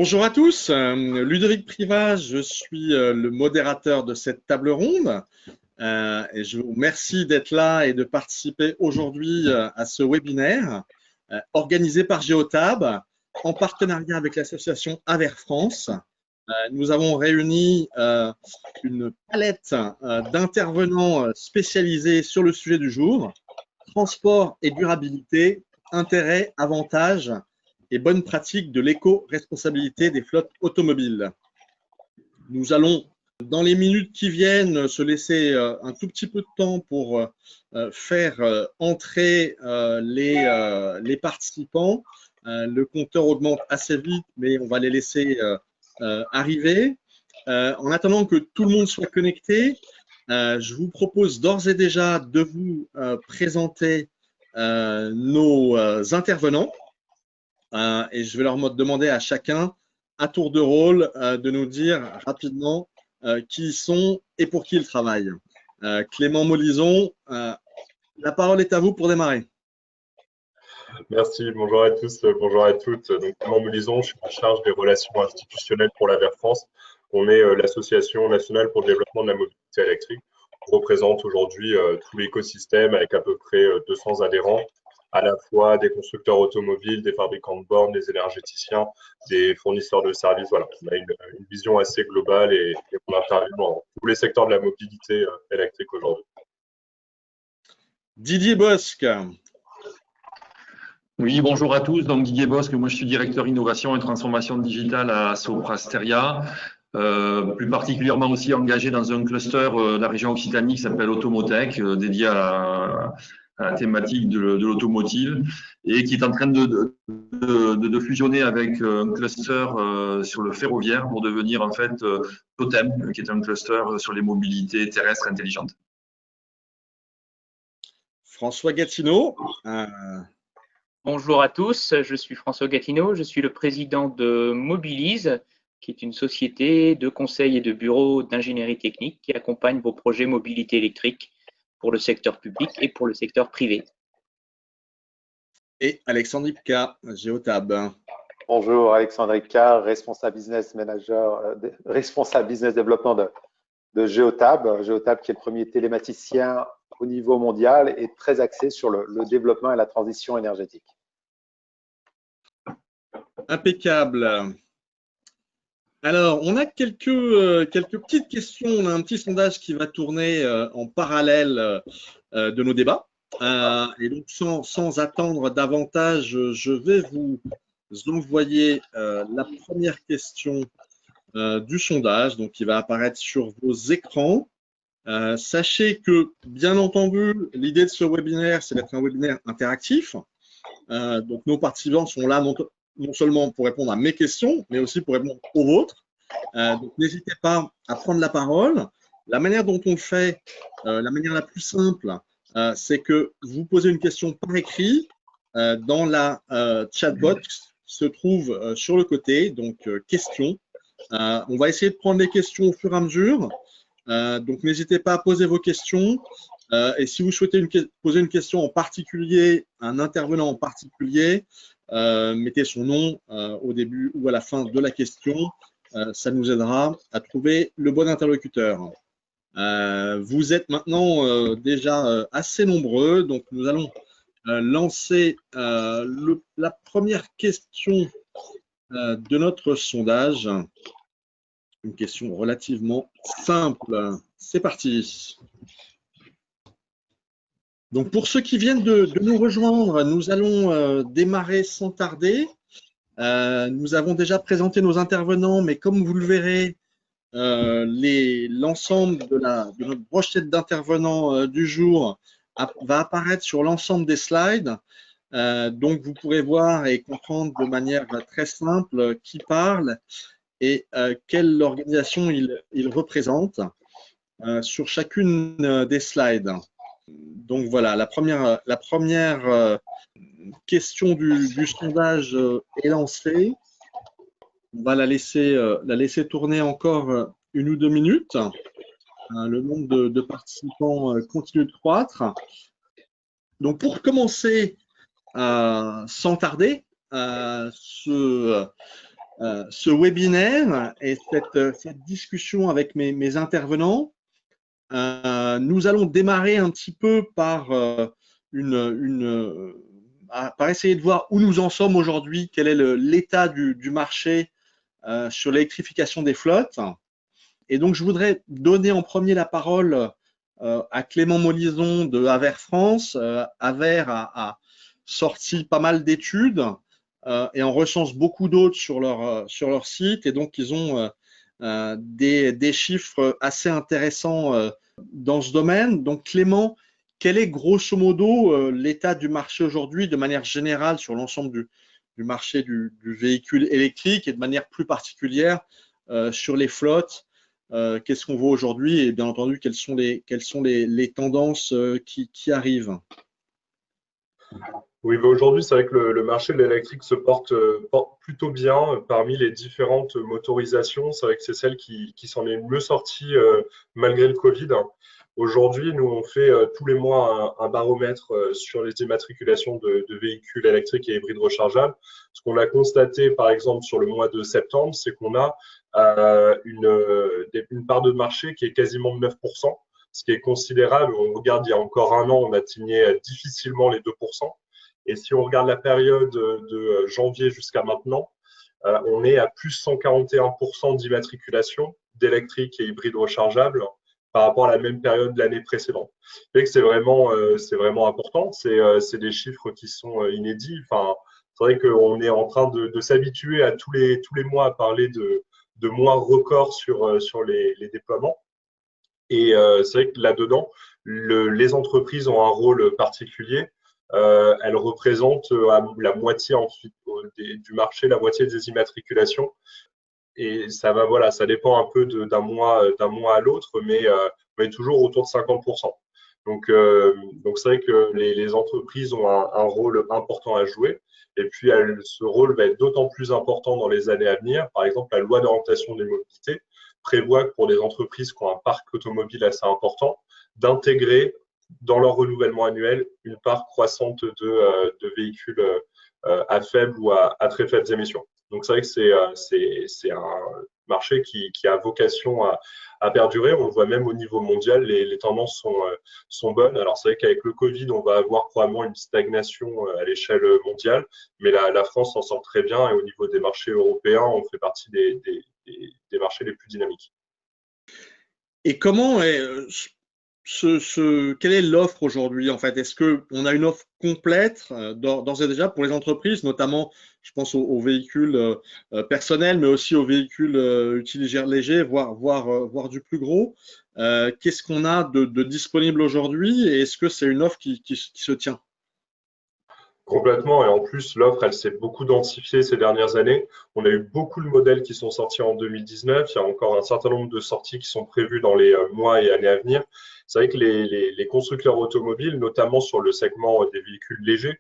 Bonjour à tous, Ludovic Privat, je suis le modérateur de cette table ronde et je vous remercie d'être là et de participer aujourd'hui à ce webinaire organisé par Geotab en partenariat avec l'association Aver France. Nous avons réuni une palette d'intervenants spécialisés sur le sujet du jour, transport et durabilité, intérêts, avantages et bonnes pratiques de l'éco-responsabilité des flottes automobiles. Nous allons, dans les minutes qui viennent, se laisser un tout petit peu de temps pour faire entrer les participants. Le compteur augmente assez vite, mais on va les laisser arriver. En attendant que tout le monde soit connecté, je vous propose d'ores et déjà de vous présenter nos intervenants. Et je vais leur demander à chacun, à tour de rôle, de nous dire rapidement qui ils sont et pour qui ils travaillent. Clément Molison, la parole est à vous pour démarrer. Merci, bonjour à tous, bonjour à toutes. Donc, Clément Molison, je suis en charge des relations institutionnelles pour l'Aver France. On est l'Association nationale pour le développement de la mobilité électrique. On représente aujourd'hui tout l'écosystème avec à peu près 200 adhérents, à la fois des constructeurs automobiles, des fabricants de bornes, des énergéticiens, des fournisseurs de services. Voilà, on a une vision assez globale et on intervient dans tous les secteurs de la mobilité électrique aujourd'hui. Didier Bosque. Oui, bonjour à tous. Donc Didier Bosque, moi je suis directeur innovation et transformation digitale à Sopra Steria. Plus particulièrement aussi engagé dans un cluster de la région Occitanie qui s'appelle Automotech, dédié à la thématique de l'automotive et qui est en train de fusionner avec un cluster sur le ferroviaire pour devenir en fait Totem, qui est un cluster sur les mobilités terrestres intelligentes. François Gatineau. Bonjour à tous, je suis François Gatineau, je suis le président de Mobilise, qui est une société de conseil et de bureau d'ingénierie technique qui accompagne vos projets mobilité électrique pour le secteur public et pour le secteur privé. Et Alexandre Ipka, Geotab. Bonjour, Alexandre Ipka, responsable business manager, responsable business développement de Geotab. Geotab qui est le premier télématicien au niveau mondial et très axé sur le développement et la transition énergétique. Impeccable. Alors, on a quelques petites questions. On a un petit sondage qui va tourner en parallèle de nos débats. Et donc, sans attendre davantage, je vais vous envoyer la première question du sondage, donc qui va apparaître sur vos écrans. Sachez que, bien entendu, l'idée de ce webinaire, c'est d'être un webinaire interactif. Donc, nos participants sont là non seulement pour répondre à mes questions, mais aussi pour répondre aux vôtres. Donc, n'hésitez pas à prendre la parole. La manière dont on le fait, la manière la plus simple, c'est que vous posez une question par écrit dans la chatbox qui se trouve sur le côté, donc questions. On va essayer de prendre les questions au fur et à mesure. Donc, n'hésitez pas à poser vos questions. Et si vous souhaitez poser une question en particulier, un intervenant en particulier, mettez son nom au début ou à la fin de la question. Ça nous aidera à trouver le bon interlocuteur. Vous êtes maintenant déjà assez nombreux, donc nous allons lancer la première question de notre sondage. Une question relativement simple. C'est parti. Donc, pour ceux qui viennent de nous rejoindre, nous allons démarrer sans tarder. Nous avons déjà présenté nos intervenants, mais comme vous le verrez, l'ensemble de notre brochette d'intervenants du jour va apparaître sur l'ensemble des slides. Donc, vous pourrez voir et comprendre de manière très simple qui parle et quelle organisation il représente sur chacune des slides. Donc voilà, la première question du sondage est lancée. On va la laisser tourner encore 1 ou 2 minutes. Le nombre de participants continue de croître. Donc pour commencer, sans tarder, ce webinaire et cette discussion avec mes intervenants. Nous allons démarrer un petit peu par, par essayer de voir où nous en sommes aujourd'hui, quel est l'état du marché sur l'électrification des flottes. Et donc, je voudrais donner en premier la parole à Clément Molison de Aver France. Aver a sorti pas mal d'études et en recense beaucoup d'autres sur leur site. Et donc, ils ont des chiffres assez intéressants dans ce domaine. Donc, Clément, quel est grosso modo l'état du marché aujourd'hui de manière générale sur l'ensemble du marché du véhicule électrique et de manière plus particulière sur les flottes? Qu'est-ce qu'on voit aujourd'hui et bien entendu, quelles sont les tendances qui arrivent? Oui, bah aujourd'hui, c'est vrai que le marché de l'électrique se porte plutôt bien parmi les différentes motorisations. C'est vrai que c'est celle qui s'en est mieux sortie malgré le Covid. Aujourd'hui, nous, on fait tous les mois un baromètre sur les immatriculations de véhicules électriques et hybrides rechargeables. Ce qu'on a constaté, par exemple, sur le mois de septembre, c'est qu'on a une part de marché qui est quasiment de 9%, ce qui est considérable. On regarde, il y a encore un an, on atteignait difficilement les 2%. Et si on regarde la période de janvier jusqu'à maintenant, on est à plus 141% d'immatriculation d'électriques et hybrides rechargeables par rapport à la même période de l'année précédente. C'est vraiment important. C'est des chiffres qui sont inédits. Enfin, c'est vrai qu'on est en train de s'habituer à tous les mois à parler de mois records sur les déploiements. Et c'est vrai que là-dedans, les entreprises ont un rôle particulier. Elles représentent la moitié ensuite du marché, la moitié des immatriculations. Et ça dépend un peu d'un mois à l'autre, mais toujours autour de 50%. Donc c'est vrai que les entreprises ont un rôle important à jouer. Et puis, ce rôle va être d'autant plus important dans les années à venir. Par exemple, la loi d'orientation des mobilités prévoit que pour des entreprises qui ont un parc automobile assez important, d'intégrer dans leur renouvellement annuel une part croissante de véhicules à faibles ou à très faibles émissions. Donc, c'est vrai que c'est un marché qui a vocation à perdurer. On le voit même au niveau mondial, les tendances sont bonnes. Alors, c'est vrai qu'avec le Covid, on va avoir probablement une stagnation à l'échelle mondiale, mais la France s'en sort très bien et au niveau des marchés européens, on fait partie des marchés les plus dynamiques. Et comment quelle est l'offre aujourd'hui en fait? Est-ce qu'on a une offre complète d'ores et déjà pour les entreprises, notamment je pense aux véhicules personnels, mais aussi aux véhicules utilitaires légers, voire du plus gros? Qu'est-ce qu'on a de disponible aujourd'hui et est-ce que c'est une offre qui se tient? Complètement. Et en plus, l'offre, elle s'est beaucoup densifiée ces dernières années. On a eu beaucoup de modèles qui sont sortis en 2019. Il y a encore un certain nombre de sorties qui sont prévues dans les mois et années à venir. C'est vrai que les constructeurs automobiles, notamment sur le segment des véhicules légers,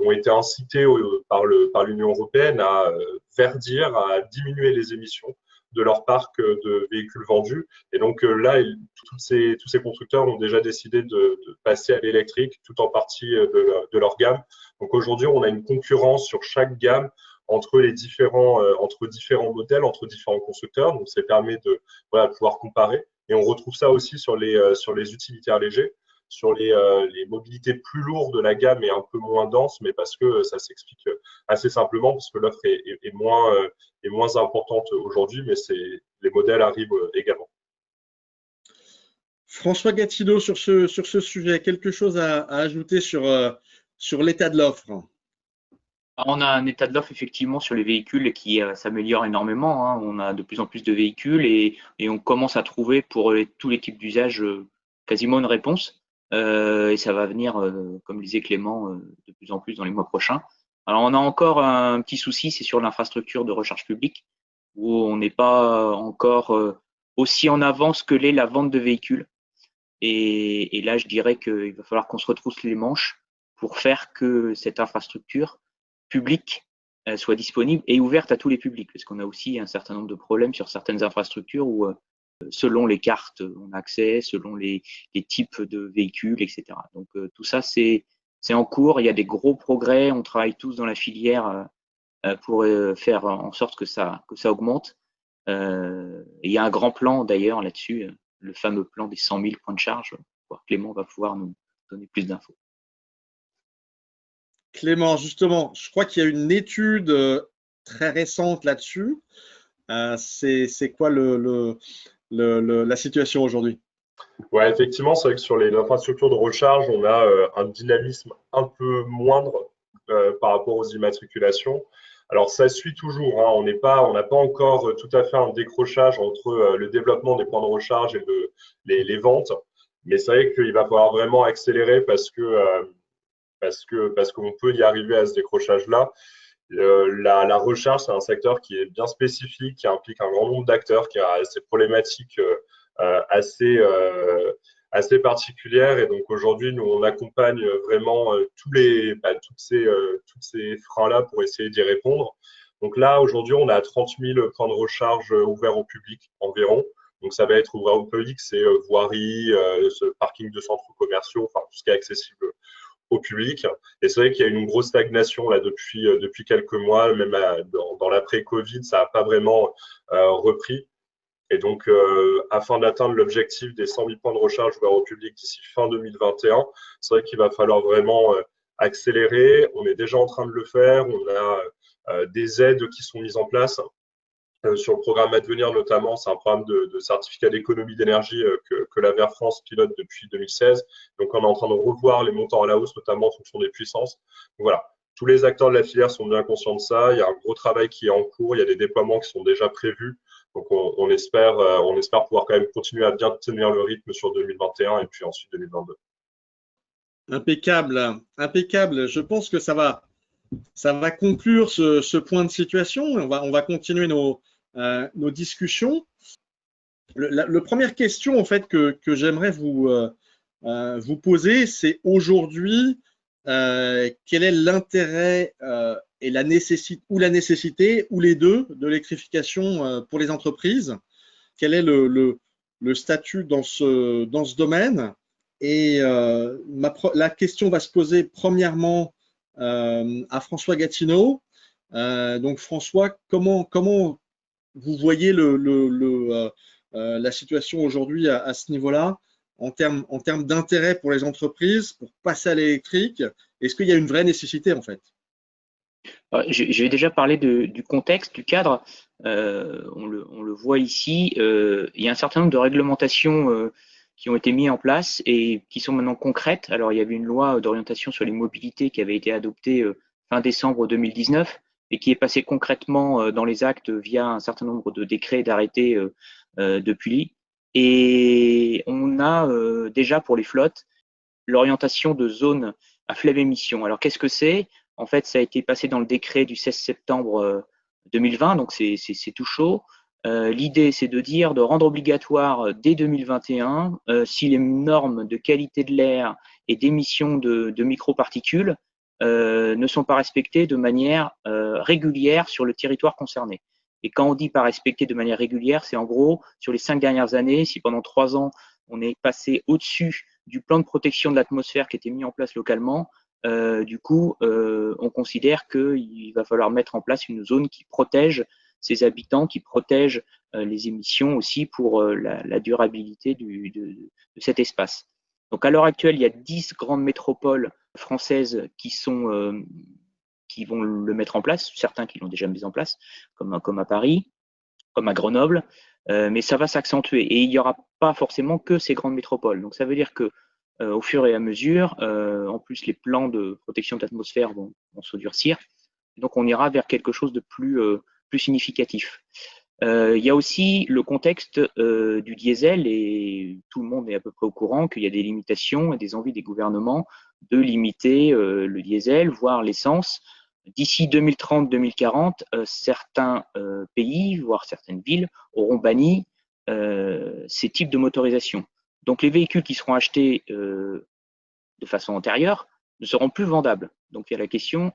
ont été incités par l'Union européenne à verdir, à diminuer les émissions de leur parc de véhicules vendus. Et donc là, tous ces constructeurs ont déjà décidé de passer à l'électrique tout en partie de leur gamme. Donc aujourd'hui, on a une concurrence sur chaque gamme entre différents modèles, entre différents constructeurs. Donc ça permet de pouvoir comparer. Et on retrouve ça aussi sur les utilitaires légers. Sur les mobilités plus lourdes de la gamme et un peu moins dense, mais parce que ça s'explique assez simplement, parce que l'offre est moins importante aujourd'hui, mais les modèles arrivent également. François Gatineau, sur ce sujet, quelque chose à ajouter sur l'état de l'offre? On a un état de l'offre effectivement sur les véhicules qui s'améliore énormément. Hein. On a de plus en plus de véhicules et on commence à trouver pour tous les types d'usages quasiment une réponse. Et ça va venir, comme disait Clément, de plus en plus dans les mois prochains. Alors on a encore un petit souci, c'est sur l'infrastructure de recharge publique, où on n'est pas encore aussi en avance que l'est la vente de véhicules. Et là, je dirais qu'il va falloir qu'on se retrousse les manches pour faire que cette infrastructure publique soit disponible et ouverte à tous les publics, parce qu'on a aussi un certain nombre de problèmes sur certaines infrastructures où selon les cartes, on a accès, selon les types de véhicules, etc. Donc tout ça, c'est en cours. Il y a des gros progrès. On travaille tous dans la filière pour faire en sorte que ça augmente. Il y a un grand plan d'ailleurs là-dessus, le fameux plan des 100 000 points de charge. Clément va pouvoir nous donner plus d'infos. Clément, justement, je crois qu'il y a une étude très récente là-dessus. C'est quoi la situation aujourd'hui? Ouais, effectivement, c'est vrai que sur les infrastructures de recharge, on a un dynamisme un peu moindre par rapport aux immatriculations. Alors, ça suit toujours, hein, on n'a pas encore tout à fait un décrochage entre le développement des points de recharge et les ventes, mais c'est vrai qu'il va falloir vraiment accélérer parce qu'on peut y arriver à ce décrochage-là. La recharge, c'est un secteur qui est bien spécifique, qui implique un grand nombre d'acteurs, qui a ces problématiques assez particulières. Et donc aujourd'hui, nous, on accompagne vraiment tous ces freins-là pour essayer d'y répondre. Donc là, aujourd'hui, on a 30 000 points de recharge ouverts au public environ. Donc ça va être ouvert au public, c'est voirie, ce parking de centres commerciaux, enfin tout ce qui est accessible au public. Et c'est vrai qu'il y a une grosse stagnation là depuis quelques mois, même dans l'après-Covid, ça n'a pas vraiment repris. Et donc, afin d'atteindre l'objectif des 100 000 points de recharge ouverts au public d'ici fin 2021, c'est vrai qu'il va falloir vraiment accélérer. On est déjà en train de le faire. On a des aides qui sont mises en place. Sur le programme Advenir notamment, c'est un programme de certificat d'économie d'énergie que la VR France pilote depuis 2016. Donc, on est en train de revoir les montants à la hausse, notamment en fonction des puissances. Donc, voilà, tous les acteurs de la filière sont bien conscients de ça. Il y a un gros travail qui est en cours. Il y a des déploiements qui sont déjà prévus. Donc, on espère pouvoir quand même continuer à bien tenir le rythme sur 2021 et puis ensuite 2022. Impeccable, impeccable. Je pense que ça va conclure ce point de situation. On va continuer nos discussions. La première question en fait que j'aimerais vous poser, c'est aujourd'hui quel est l'intérêt et la nécessité ou les deux de l'électrification pour les entreprises? Quel est le statut dans ce domaine? Et la question va se poser premièrement à François Gatineau. Donc François, comment vous voyez la situation aujourd'hui à ce niveau-là en termes d'intérêt pour les entreprises pour passer à l'électrique? Est-ce qu'il y a une vraie nécessité en fait? Je vais déjà parler du contexte, du cadre. On le voit ici. Il y a un certain nombre de réglementations qui ont été mises en place et qui sont maintenant concrètes. Alors, il y avait une loi d'orientation sur les mobilités qui avait été adoptée fin décembre 2019 et qui est passée concrètement dans les actes via un certain nombre de décrets et d'arrêtés depuis. Et on a déjà pour les flottes l'orientation de zones à faible émission. Alors, qu'est-ce que c'est? En fait, ça a été passé dans le décret du 16 septembre 2020, donc c'est tout chaud. L'idée, c'est de rendre obligatoire dès 2021 si les normes de qualité de l'air et d'émission de microparticules ne sont pas respectées de manière régulière sur le territoire concerné. Et quand on dit pas respectées de manière régulière, c'est en gros, sur les 5 dernières années, si pendant 3 ans, on est passé au-dessus du plan de protection de l'atmosphère qui était mis en place localement, du coup, on considère qu'il va falloir mettre en place une zone qui protège ses habitants, qui protège les émissions aussi pour la durabilité de cet espace. Donc à l'heure actuelle, il y a 10 grandes métropoles françaises qui vont le mettre en place, certains qui l'ont déjà mis en place, comme à Paris, comme à Grenoble, mais ça va s'accentuer et il n'y aura pas forcément que ces grandes métropoles. Donc ça veut dire que au fur et à mesure, en plus les plans de protection de l'atmosphère vont se durcir, donc on ira vers quelque chose de plus significatif. Il y a aussi le contexte du diesel et tout le monde est à peu près au courant qu'il y a des limitations et des envies des gouvernements de limiter le diesel, voire l'essence. D'ici 2030-2040, certains pays, voire certaines villes, auront banni ces types de motorisation. Donc les véhicules qui seront achetés de façon antérieure ne seront plus vendables. Donc il y a la question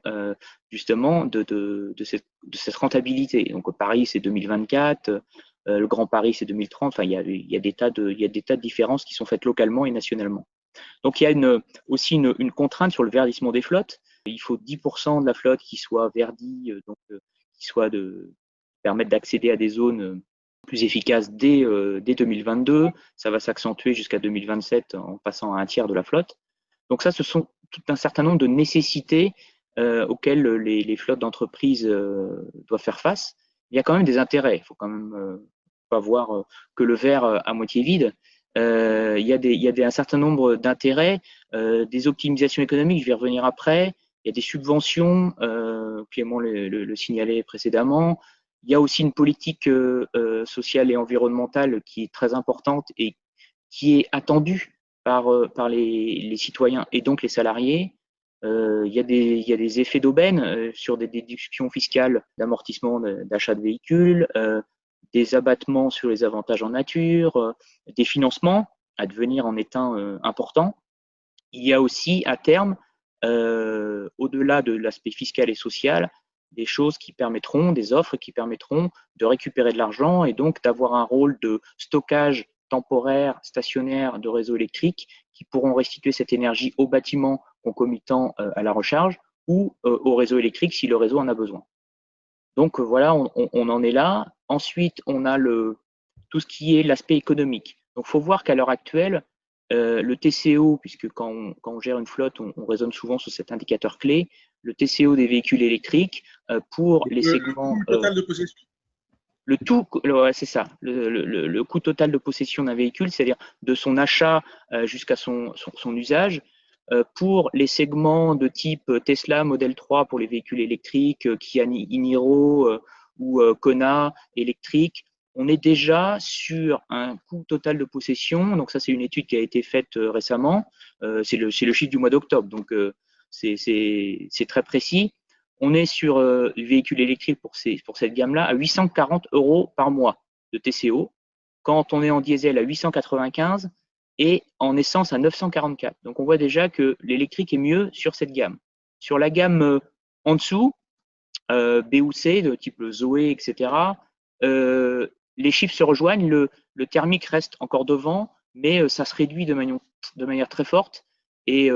justement de cette rentabilité. Donc Paris c'est 2024, le Grand Paris c'est 2030. Enfin il y a des tas de différences qui sont faites localement et nationalement. Donc il y a aussi une contrainte sur le verdissement des flottes. Il faut 10% de la flotte qui soit verdie, donc qui permettre d'accéder à des zones plus efficaces dès 2022. Ça va s'accentuer jusqu'à 2027 en passant à un tiers de la flotte. Donc ça, ce sont tout un certain nombre de nécessités auxquelles les flottes d'entreprises doivent faire face. Il y a quand même des intérêts. Il faut quand même pas voir que le verre à moitié vide. Il y a un certain nombre d'intérêts, des optimisations économiques, je vais y revenir après. Il y a des subventions, Clément le signalait précédemment. Il y a aussi une politique sociale et environnementale qui est très importante et qui est attendue par les citoyens et donc les salariés. Il y a des effets d'aubaine sur des déductions fiscales d'amortissement d'achat de véhicules, des abattements sur les avantages en nature, des financements à devenir en étant importants. Il y a aussi à terme, au-delà de l'aspect fiscal et social, des choses qui permettront, des offres qui permettront de récupérer de l'argent et donc d'avoir un rôle de stockage temporaire, stationnaire de réseaux électriques qui pourront restituer cette énergie aux bâtiments concomitants à la recharge ou au réseau électrique si le réseau en a besoin. Donc voilà, on en est là. Ensuite, on a tout ce qui est l'aspect économique. Donc il faut voir qu'à l'heure actuelle, le TCO, puisque quand on gère une flotte, on raisonne souvent sur cet indicateur clé, le TCO des véhicules électriques pour les segments… Le total de possession. C'est ça, le coût total de possession d'un véhicule, c'est-à-dire de son achat jusqu'à son usage, pour les segments de type Tesla Model 3 pour les véhicules électriques, Kia Niro ou Kona électrique, on est déjà sur un coût total de possession. Donc ça, c'est une étude qui a été faite récemment. C'est le chiffre du mois d'octobre, donc c'est très précis. On est sur du véhicule électrique pour cette gamme-là à 840 € par mois de TCO, quand on est en diesel à 895 et en essence à 944. Donc on voit déjà que l'électrique est mieux sur cette gamme. Sur la gamme en dessous, B ou C, de type Zoé, etc., les chiffres se rejoignent, le thermique reste encore devant, mais ça se réduit de manière très forte. Et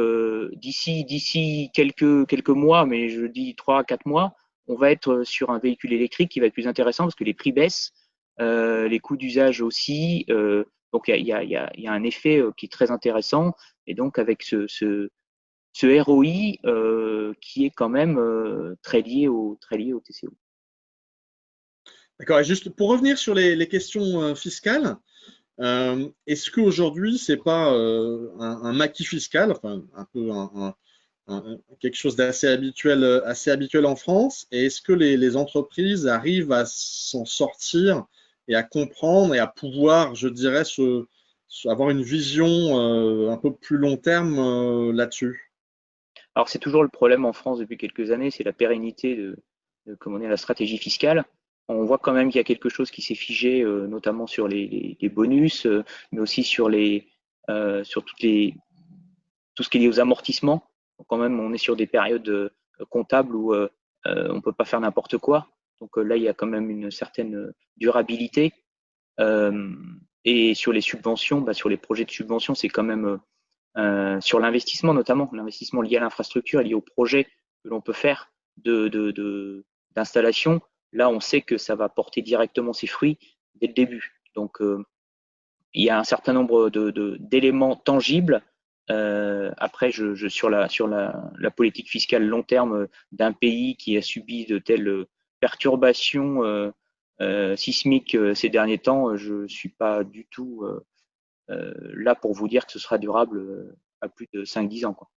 d'ici quelques mois, mais je dis 3 à 4 mois, on va être sur un véhicule électrique qui va être plus intéressant parce que les prix baissent, les coûts d'usage aussi. Donc il y a un effet qui est très intéressant. Et donc avec ce ROI qui est quand même très lié au TCO. D'accord. Et juste pour revenir sur les questions fiscales, est-ce qu'aujourd'hui, ce n'est pas un maquis fiscal, enfin un peu quelque chose d'assez habituel en France, et est-ce que les entreprises arrivent à s'en sortir et à comprendre et à pouvoir, je dirais, avoir une vision un peu plus long terme là-dessus? Alors c'est toujours le problème en France depuis quelques années, c'est la pérennité de la stratégie fiscale. On voit quand même qu'il y a quelque chose qui s'est figé, notamment sur les bonus, mais aussi sur tout ce qui est lié aux amortissements. Donc, quand même, on est sur des périodes comptables où on ne peut pas faire n'importe quoi. Donc là, il y a quand même une certaine durabilité. Et sur les subventions, sur les projets de subvention, c'est quand même sur l'investissement notamment, l'investissement lié à l'infrastructure, lié au projet que l'on peut faire d'installation. Là, on sait que ça va porter directement ses fruits dès le début. Donc, il y a un certain nombre d'éléments tangibles. Après, sur la politique fiscale long terme d'un pays qui a subi de telles perturbations sismiques ces derniers temps, je ne suis pas du tout là pour vous dire que ce sera durable à plus de 5-10 ans, quoi.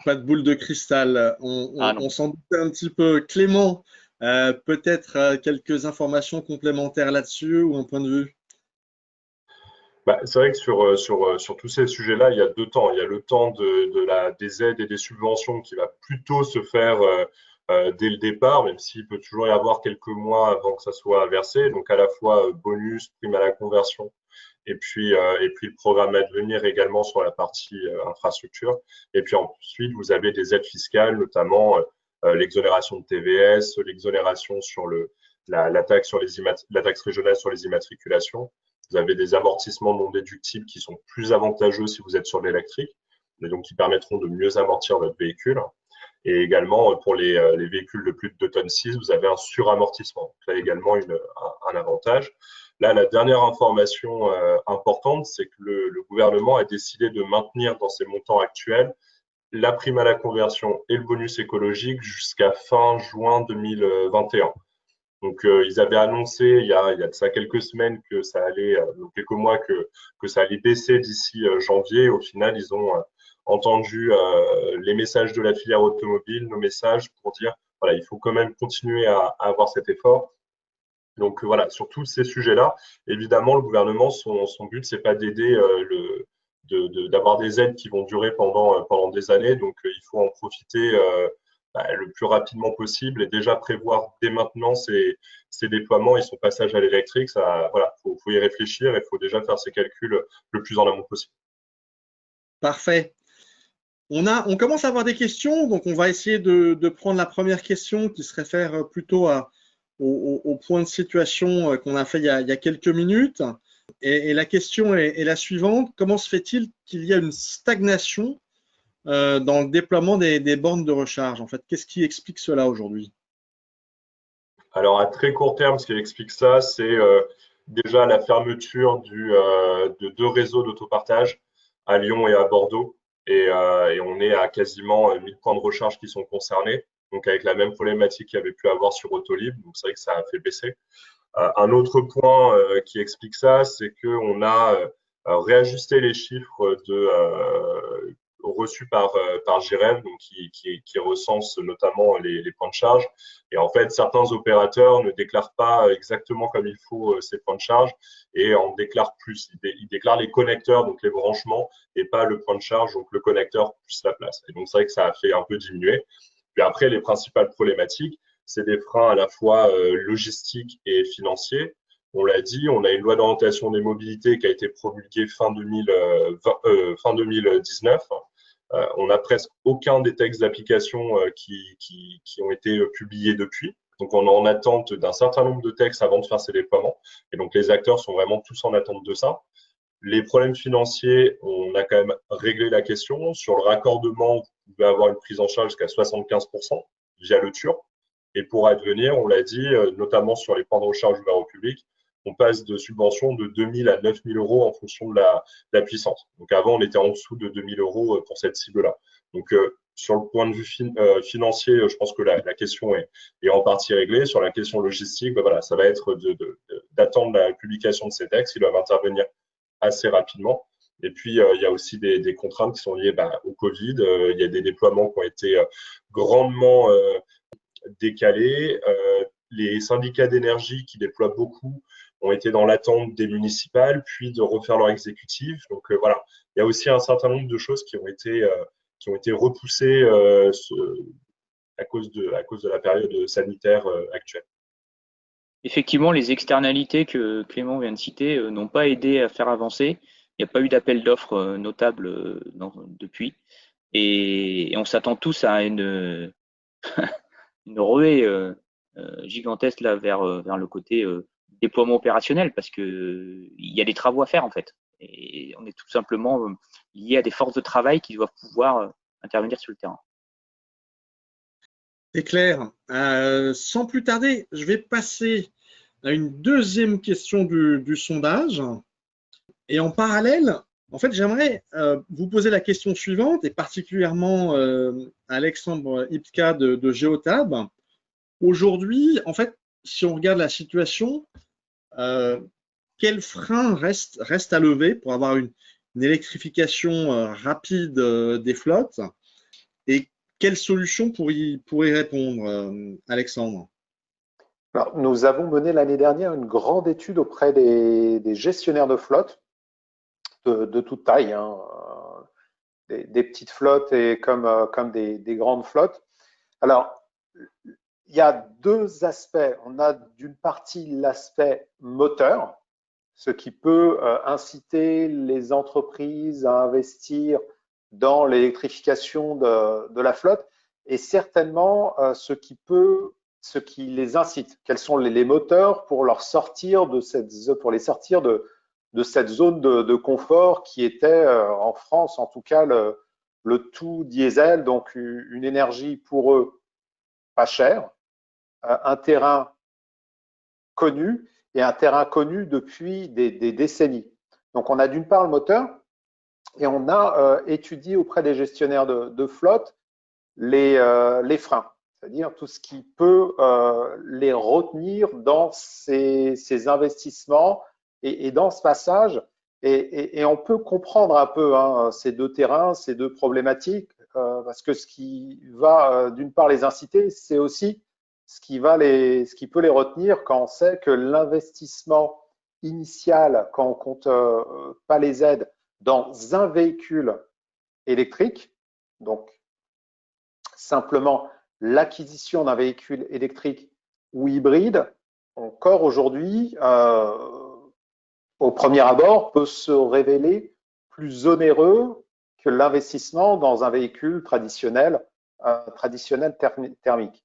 Pas de boule de cristal. On s'en doutait un petit peu. Clément, peut-être quelques informations complémentaires là-dessus ou un point de vue? C'est vrai que sur tous ces sujets-là, il y a deux temps. Il y a le temps des aides et des subventions qui va plutôt se faire dès le départ, même s'il peut toujours y avoir quelques mois avant que ça soit versé. Donc à la fois bonus, prime à la conversion, et puis le programme à venir également sur la partie infrastructure. Et puis ensuite, vous avez des aides fiscales, notamment l'exonération de TVS, l'exonération sur la taxe régionale sur les immatriculations. Vous avez des amortissements non déductibles qui sont plus avantageux si vous êtes sur l'électrique, mais donc qui permettront de mieux amortir votre véhicule. Et également, pour les véhicules de plus de 2 tonnes 6, vous avez un suramortissement. Donc, là également un avantage. Là, la dernière information importante, c'est que le gouvernement a décidé de maintenir dans ses montants actuels la prime à la conversion et le bonus écologique jusqu'à fin juin 2021. Donc, ils avaient annoncé il y a de ça quelques semaines que ça allait, quelques mois que ça allait baisser d'ici janvier. Au final, ils ont entendu les messages de la filière automobile, nos messages pour dire voilà, il faut quand même continuer à avoir cet effort. Donc voilà, sur tous ces sujets-là, évidemment, le gouvernement, son but, c'est pas d'aider d'avoir des aides qui vont durer pendant des années. Donc il faut en profiter le plus rapidement possible et déjà prévoir dès maintenant ces déploiements et son passage à l'électrique. Ça, voilà, faut y réfléchir et il faut déjà faire ces calculs le plus en amont possible. Parfait. On commence à avoir des questions, donc on va essayer de prendre la première question qui se réfère plutôt au point de situation qu'on a fait il y a quelques minutes. Et la question est la suivante: comment se fait-il qu'il y a une stagnation dans le déploiement des bornes de recharge? En fait, qu'est-ce qui explique cela aujourd'hui? Alors, à très court terme, ce qui explique ça, c'est déjà la fermeture de 2 réseaux d'autopartage à Lyon et à Bordeaux. Et on est à quasiment 1000 points de recharge qui sont concernés, donc avec la même problématique qu'il y avait pu avoir sur Autolib. Donc, c'est vrai que ça a fait baisser. Un autre point qui explique ça, c'est qu'on a réajusté les chiffres reçus par GREV, donc qui recense notamment les points de charge. Et en fait, certains opérateurs ne déclarent pas exactement comme il faut ces points de charge et en déclarent plus. Ils déclarent les connecteurs, donc les branchements, et pas le point de charge, donc le connecteur plus la place. Et donc, c'est vrai que ça a fait un peu diminuer. Puis après, les principales problématiques, c'est des freins à la fois logistiques et financiers. On l'a dit, on a une loi d'orientation des mobilités qui a été promulguée fin 2019. On n'a presque aucun des textes d'application qui ont été publiés depuis. Donc, on est en attente d'un certain nombre de textes avant de faire ces déploiements. Et donc, les acteurs sont vraiment tous en attente de ça. Les problèmes financiers, on a quand même réglé la question. Sur le raccordement, vous pouvez avoir une prise en charge jusqu'à 75% via le TUR. Et pour advenir, on l'a dit, notamment sur les points de recharge ouverts au public, on passe de subventions de 2 000 à 9 000 euros en fonction de la puissance. Donc avant, on était en dessous de 2 000 euros pour cette cible-là. Donc sur le point de vue financier, je pense que la question est en partie réglée. Sur la question logistique, ben voilà, ça va être d'attendre la publication de ces textes. Ils doivent intervenir assez rapidement. Et puis, il y a aussi des contraintes qui sont liées au Covid. Il y a des déploiements qui ont été grandement décalés. Les syndicats d'énergie qui déploient beaucoup ont été dans l'attente des municipales, puis de refaire leur exécutif. Donc voilà, il y a aussi un certain nombre de choses qui ont été repoussées à cause de la période sanitaire actuelle. Effectivement, les externalités que Clément vient de citer n'ont pas aidé à faire avancer. Il n'y a pas eu d'appel d'offres notable depuis. Et on s'attend tous à une ruée gigantesque là, vers le côté déploiement opérationnel, parce qu'il y a des travaux à faire en fait. Et on est tout simplement lié à des forces de travail qui doivent pouvoir intervenir sur le terrain. C'est clair. Sans plus tarder, je vais passer à une deuxième question du sondage. Et en parallèle, en fait, j'aimerais vous poser la question suivante, et particulièrement Alexandre Ipka de Geotab. Aujourd'hui, en fait, si on regarde la situation, quels freins restent à lever pour avoir une électrification rapide des flottes, et quelles solutions pour y répondre, Alexandre? Alors, nous avons mené l'année dernière une grande étude auprès des gestionnaires de flotte de toute taille, hein, des petites flottes et comme des grandes flottes. Alors, il y a deux aspects. On a d'une partie l'aspect moteur, ce qui peut inciter les entreprises à investir dans l'électrification de la flotte, et certainement ce qui les incite. Quels sont les moteurs pour les sortir de cette zone de confort qui était en France, en tout cas, le tout diesel, donc une énergie pour eux pas chère, un terrain connu et un terrain connu depuis des décennies. Donc on a d'une part le moteur et on a étudié auprès des gestionnaires de flotte les freins, c'est-à-dire tout ce qui peut les retenir dans ces investissements et dans ce passage. Et on peut comprendre un peu ces deux terrains, ces deux problématiques, parce que ce qui va d'une part les inciter, c'est aussi ce qui peut les retenir quand on sait que l'investissement initial, quand on compte pas les aides, dans un véhicule électrique, donc simplement l'acquisition d'un véhicule électrique ou hybride, encore aujourd'hui, au premier abord, peut se révéler plus onéreux que l'investissement dans un véhicule traditionnel thermique.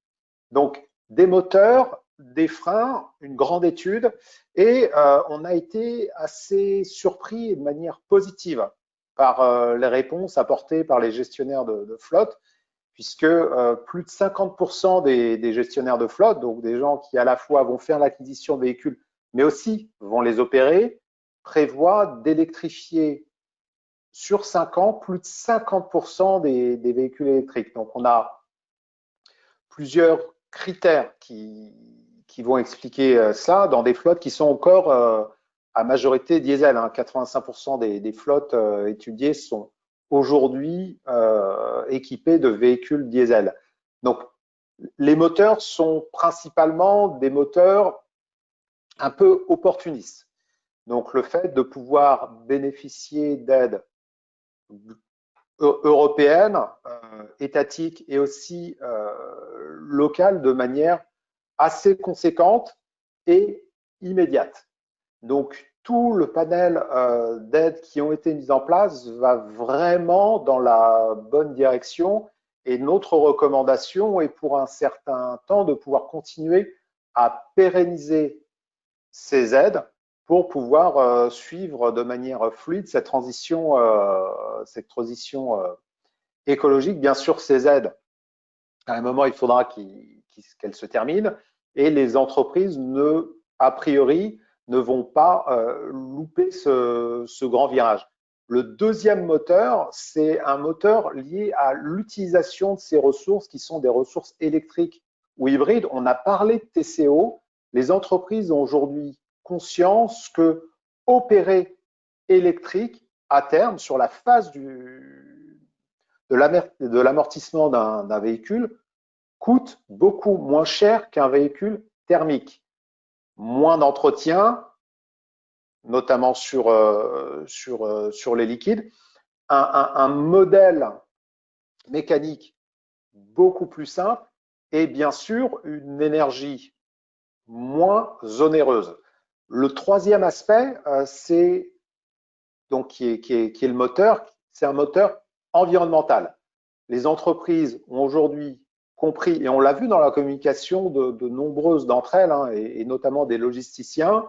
Donc, des moteurs, des freins, une grande étude, et on a été assez surpris et de manière positive par les réponses apportées par les gestionnaires de flotte, puisque plus de 50% des gestionnaires de flotte, donc des gens qui à la fois vont faire l'acquisition de véhicules, mais aussi vont les opérer, prévoient d'électrifier sur 5 ans plus de 50% des véhicules électriques. Donc on a plusieurs critères qui vont expliquer ça dans des flottes qui sont encore à majorité diesel. 85% des flottes étudiées sont aujourd'hui équipés de véhicules diesel. Donc, les moteurs sont principalement des moteurs un peu opportunistes. Donc, le fait de pouvoir bénéficier d'aides européennes, étatiques et aussi locales de manière assez conséquente et immédiate. Donc, tout le panel d'aides qui ont été mises en place va vraiment dans la bonne direction et notre recommandation est pour un certain temps de pouvoir continuer à pérenniser ces aides pour pouvoir suivre de manière fluide cette transition écologique. Bien sûr, ces aides, à un moment, il faudra qu'elles se terminent et les entreprises a priori, ne vont pas louper ce grand virage. Le deuxième moteur, c'est un moteur lié à l'utilisation de ces ressources qui sont des ressources électriques ou hybrides. On a parlé de TCO. Les entreprises ont aujourd'hui conscience que opérer électrique à terme sur la phase de l'amortissement d'un véhicule coûte beaucoup moins cher qu'un véhicule thermique. Moins d'entretien, notamment sur les liquides, un modèle mécanique beaucoup plus simple et bien sûr une énergie moins onéreuse. Le troisième aspect, c'est donc qui est le moteur, c'est un moteur environnemental. Les entreprises ont aujourd'hui compris, et on l'a vu dans la communication de nombreuses d'entre elles, et notamment des logisticiens,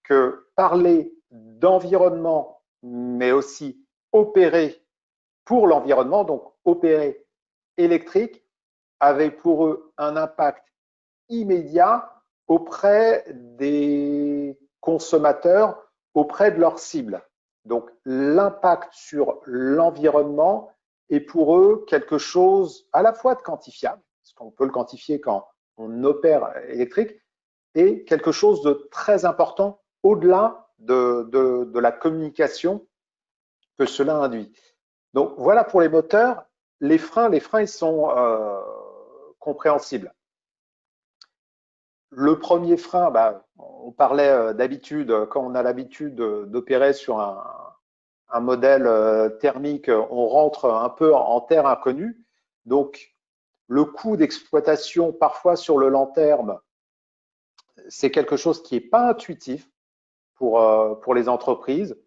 que parler d'environnement, mais aussi opérer pour l'environnement, donc opérer électrique, avait pour eux un impact immédiat auprès des consommateurs, auprès de leurs cibles. Donc l'impact sur l'environnement est pour eux quelque chose à la fois de quantifiable, parce qu'on peut le quantifier quand on opère électrique, et quelque chose de très important au-delà de la communication que cela induit. Donc voilà pour les moteurs. Les freins ils sont compréhensibles. Le premier frein, on parlait d'habitude, quand on a l'habitude d'opérer sur un modèle thermique, on rentre un peu en terre inconnue. Donc, le coût d'exploitation, parfois sur le long terme, c'est quelque chose qui n'est pas intuitif pour les entreprises.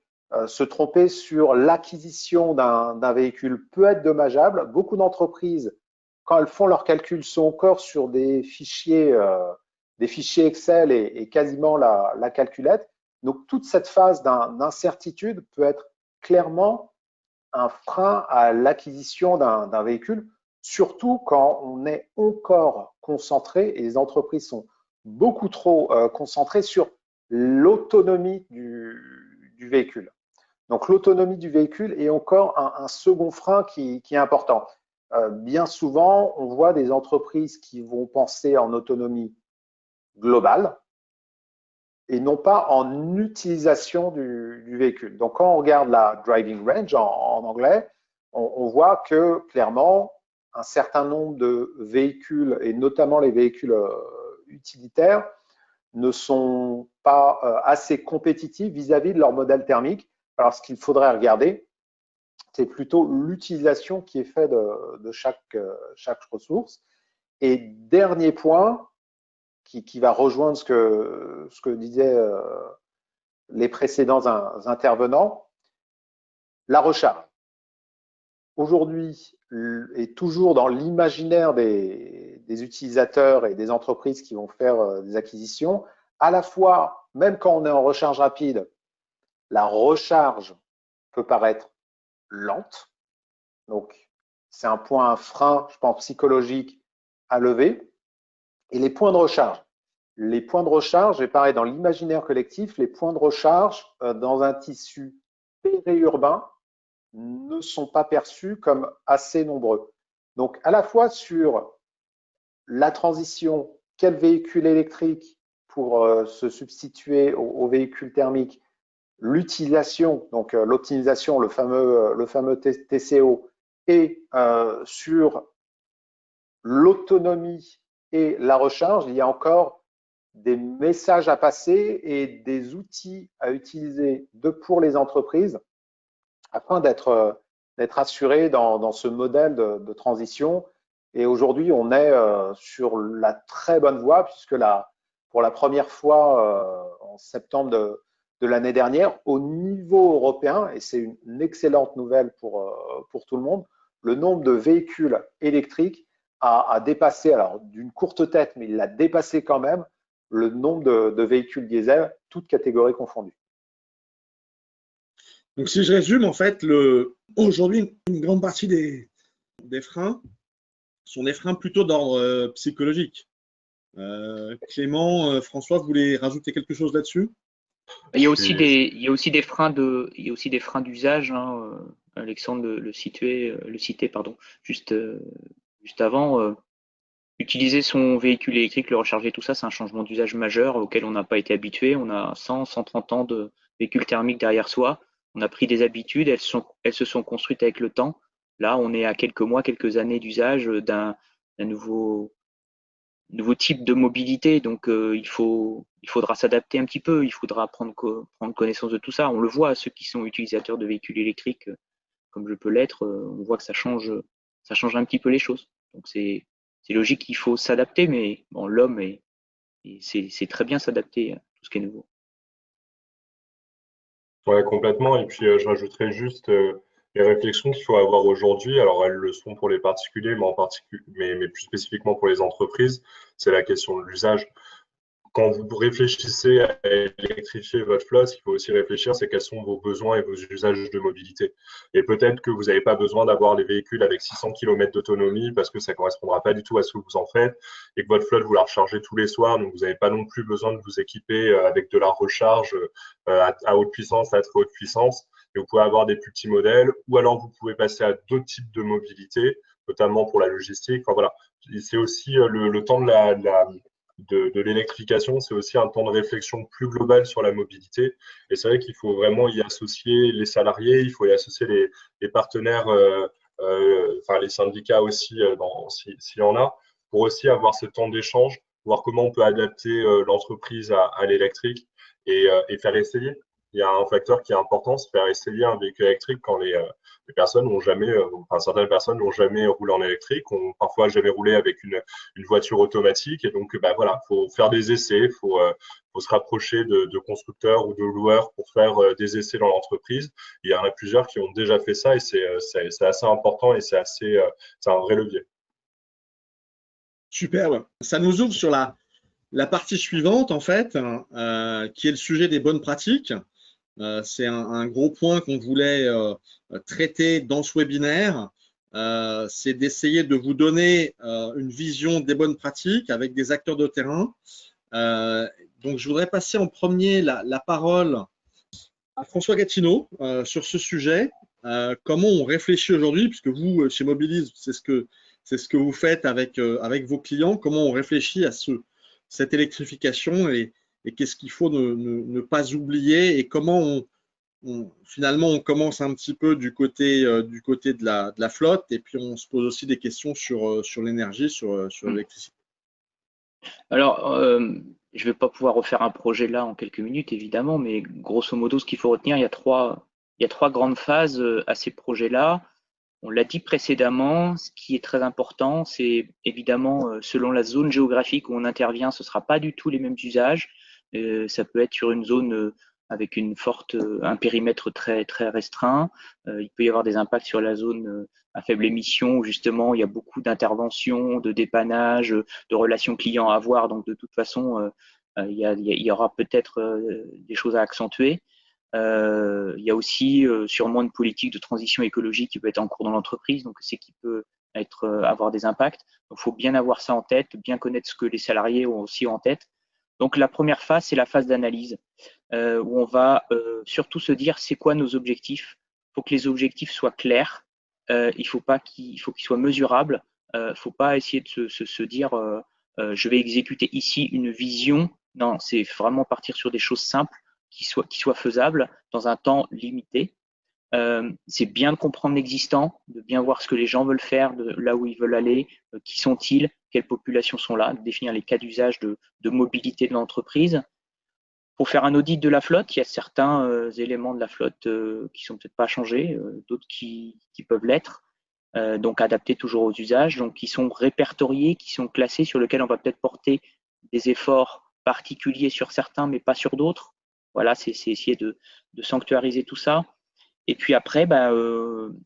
Se tromper sur l'acquisition d'un véhicule peut être dommageable. Beaucoup d'entreprises, quand elles font leurs calculs, sont encore sur des fichiers Excel et quasiment la calculette. Donc, toute cette phase d'incertitude peut être clairement un frein à l'acquisition d'un véhicule, surtout quand on est encore concentré, et les entreprises sont beaucoup trop concentrées sur l'autonomie du véhicule. Donc l'autonomie du véhicule est encore un second frein qui est important. Bien souvent, on voit des entreprises qui vont penser en autonomie globale et non pas en utilisation du véhicule. Donc quand on regarde la driving range en anglais, on voit que clairement, un certain nombre de véhicules, et notamment les véhicules utilitaires, ne sont pas assez compétitifs vis-à-vis de leur modèle thermique. Alors, ce qu'il faudrait regarder, c'est plutôt l'utilisation qui est faite de chaque ressource. Et dernier point, qui va rejoindre ce que disaient les précédents intervenants, la recharge. Aujourd'hui, et toujours dans l'imaginaire des utilisateurs et des entreprises qui vont faire des acquisitions, à la fois, même quand on est en recharge rapide, la recharge peut paraître lente. Donc, c'est un point, un frein, je pense, psychologique à lever. Et les points de recharge. Les points de recharge, et pareil, dans l'imaginaire collectif, les points de recharge dans un tissu périurbain ne sont pas perçus comme assez nombreux. Donc, à la fois sur la transition, quel véhicule électrique pour se substituer au véhicule thermique, l'utilisation, donc l'optimisation, le fameux TCO, et sur l'autonomie et la recharge, il y a encore des messages à passer et des outils à utiliser pour les entreprises afin d'être assuré dans ce modèle de transition. Et aujourd'hui, on est sur la très bonne voie puisque pour la première fois en septembre de l'année dernière, au niveau européen, et c'est une excellente nouvelle pour tout le monde, le nombre de véhicules électriques a dépassé, alors d'une courte tête, mais il l'a dépassé quand même, le nombre de véhicules diesel, toutes catégories confondues. Donc, si je résume, en fait, aujourd'hui, une grande partie des freins sont des freins plutôt d'ordre psychologique. François, vous voulez rajouter quelque chose là-dessus? Il y a aussi des freins d'usage, hein, Alexandre le citait, juste avant. Utiliser son véhicule électrique, le recharger, tout ça, c'est un changement d'usage majeur auquel on n'a pas été habitué. On a 130 ans de véhicule thermique derrière soi. On a pris des habitudes, elles se sont construites avec le temps. Là, on est à quelques mois, quelques années d'usage d'un nouveau type de mobilité. Donc, il faudra s'adapter un petit peu. Il faudra prendre connaissance de tout ça. On le voit, ceux qui sont utilisateurs de véhicules électriques, comme je peux l'être, on voit que ça change un petit peu les choses. Donc, c'est logique qu'il faut s'adapter, mais bon, l'homme c'est très bien s'adapter à tout ce qui est nouveau. Ouais, complètement. Et puis, je rajouterais juste les réflexions qu'il faut avoir aujourd'hui. Alors, elles le sont pour les particuliers, mais plus spécifiquement pour les entreprises. C'est la question de l'usage. Quand vous réfléchissez à électrifier votre flotte, ce qu'il faut aussi réfléchir, c'est quels sont vos besoins et vos usages de mobilité. Et peut-être que vous n'avez pas besoin d'avoir les véhicules avec 600 km d'autonomie parce que ça ne correspondra pas du tout à ce que vous en faites et que votre flotte, vous la rechargez tous les soirs. Donc, vous n'avez pas non plus besoin de vous équiper avec de la recharge à haute puissance, à très haute puissance. Et vous pouvez avoir des plus petits modèles ou alors vous pouvez passer à d'autres types de mobilité, notamment pour la logistique. Enfin, voilà. C'est aussi le temps de l'électrification, c'est aussi un temps de réflexion plus global sur la mobilité. Et c'est vrai qu'il faut vraiment y associer les salariés, il faut y associer les partenaires, enfin les syndicats aussi, s'il y en a, pour aussi avoir ce temps d'échange, voir comment on peut adapter l'entreprise à l'électrique et faire essayer. Il y a un facteur qui est important, c'est faire essayer un véhicule électrique quand les personnes n'ont jamais, enfin certaines personnes n'ont jamais roulé en électrique, ont parfois jamais roulé avec une voiture automatique. Et donc, bah, voilà, faut faire des essais, faut se rapprocher de constructeurs ou de loueurs pour faire des essais dans l'entreprise. Il y en a plusieurs qui ont déjà fait ça et c'est assez important et c'est un vrai levier. Superbe. Ça nous ouvre sur la partie suivante, en fait, qui est le sujet des bonnes pratiques. c'est un gros point qu'on voulait traiter dans ce webinaire. C'est d'essayer de vous donner une vision des bonnes pratiques avec des acteurs de terrain. Donc, je voudrais passer en premier la parole à François Gatineau sur ce sujet. Comment on réfléchit aujourd'hui, puisque vous, chez Mobilise, c'est ce que vous faites avec vos clients, comment on réfléchit à cette électrification et qu'est-ce qu'il faut ne pas oublier et comment finalement on commence un petit peu du côté de la flotte et puis on se pose aussi des questions sur l'énergie, sur l'électricité. Alors, je ne vais pas pouvoir refaire un projet là en quelques minutes, évidemment, mais grosso modo, ce qu'il faut retenir, il y a trois grandes phases à ces projets-là. On l'a dit précédemment, ce qui est très important, c'est évidemment, selon la zone géographique où on intervient, ce ne sera pas du tout les mêmes usages. Ça peut être sur une zone avec un périmètre très, très restreint. Il peut y avoir des impacts sur la zone à faible émission où justement il y a beaucoup d'interventions, de dépannage, de relations clients à avoir. Donc de toute façon, il y aura peut-être des choses à accentuer. Il y a aussi sûrement une politique de transition écologique qui peut être en cours dans l'entreprise, donc c'est qui peut avoir des impacts. Donc il faut bien avoir ça en tête, bien connaître ce que les salariés ont aussi en tête. Donc la première phase, c'est la phase d'analyse, où on va surtout se dire c'est quoi nos objectifs. Il faut que les objectifs soient clairs, il faut qu'ils soient mesurables. Il ne faut pas essayer de se dire je vais exécuter ici une vision. Non, c'est vraiment partir sur des choses simples qui soient faisables dans un temps limité. C'est bien de comprendre l'existant, de bien voir ce que les gens veulent faire, de là où ils veulent aller, qui sont-ils, quelles populations sont là, de définir les cas d'usage de mobilité de l'entreprise. Pour faire un audit de la flotte, il y a certains éléments de la flotte qui sont peut-être pas changés, d'autres qui peuvent l'être. Donc adaptés toujours aux usages, donc qui sont répertoriés, qui sont classés, sur lesquels on va peut-être porter des efforts particuliers sur certains, mais pas sur d'autres. Voilà, c'est essayer de sanctuariser tout ça. Et puis après,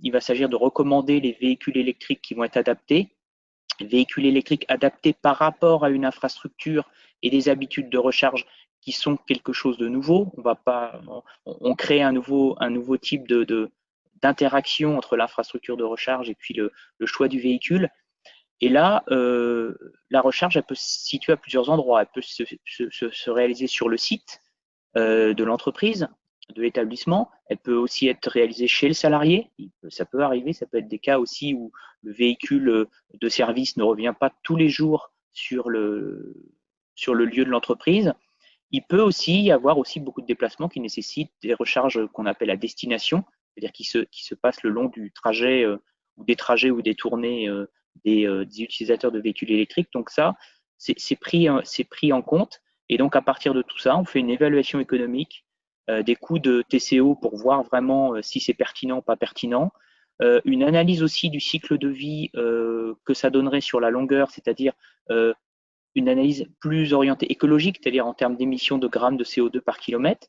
il va s'agir de recommander les véhicules électriques qui vont être adaptés. Véhicules électriques adaptés par rapport à une infrastructure et des habitudes de recharge qui sont quelque chose de nouveau. On crée un nouveau type d'interaction entre l'infrastructure de recharge et puis le choix du véhicule. Et là, la recharge, elle peut se situer à plusieurs endroits. Elle peut se réaliser sur le site de l'entreprise, de l'établissement. Elle peut aussi être réalisée chez le salarié. Ça peut arriver, ça peut être des cas aussi où le véhicule de service ne revient pas tous les jours sur le lieu de l'entreprise. Il peut aussi y avoir aussi beaucoup de déplacements qui nécessitent des recharges qu'on appelle à destination, c'est-à-dire qui se passent le long du trajet ou des trajets ou des tournées des utilisateurs de véhicules électriques. Donc ça, c'est pris en compte. Et donc, à partir de tout ça, on fait une évaluation économique des coûts de TCO pour voir vraiment si c'est pertinent ou pas pertinent. Une analyse aussi du cycle de vie que ça donnerait sur la longueur, c'est-à-dire une analyse plus orientée écologique, c'est-à-dire en termes d'émissions de grammes de CO2 par kilomètre.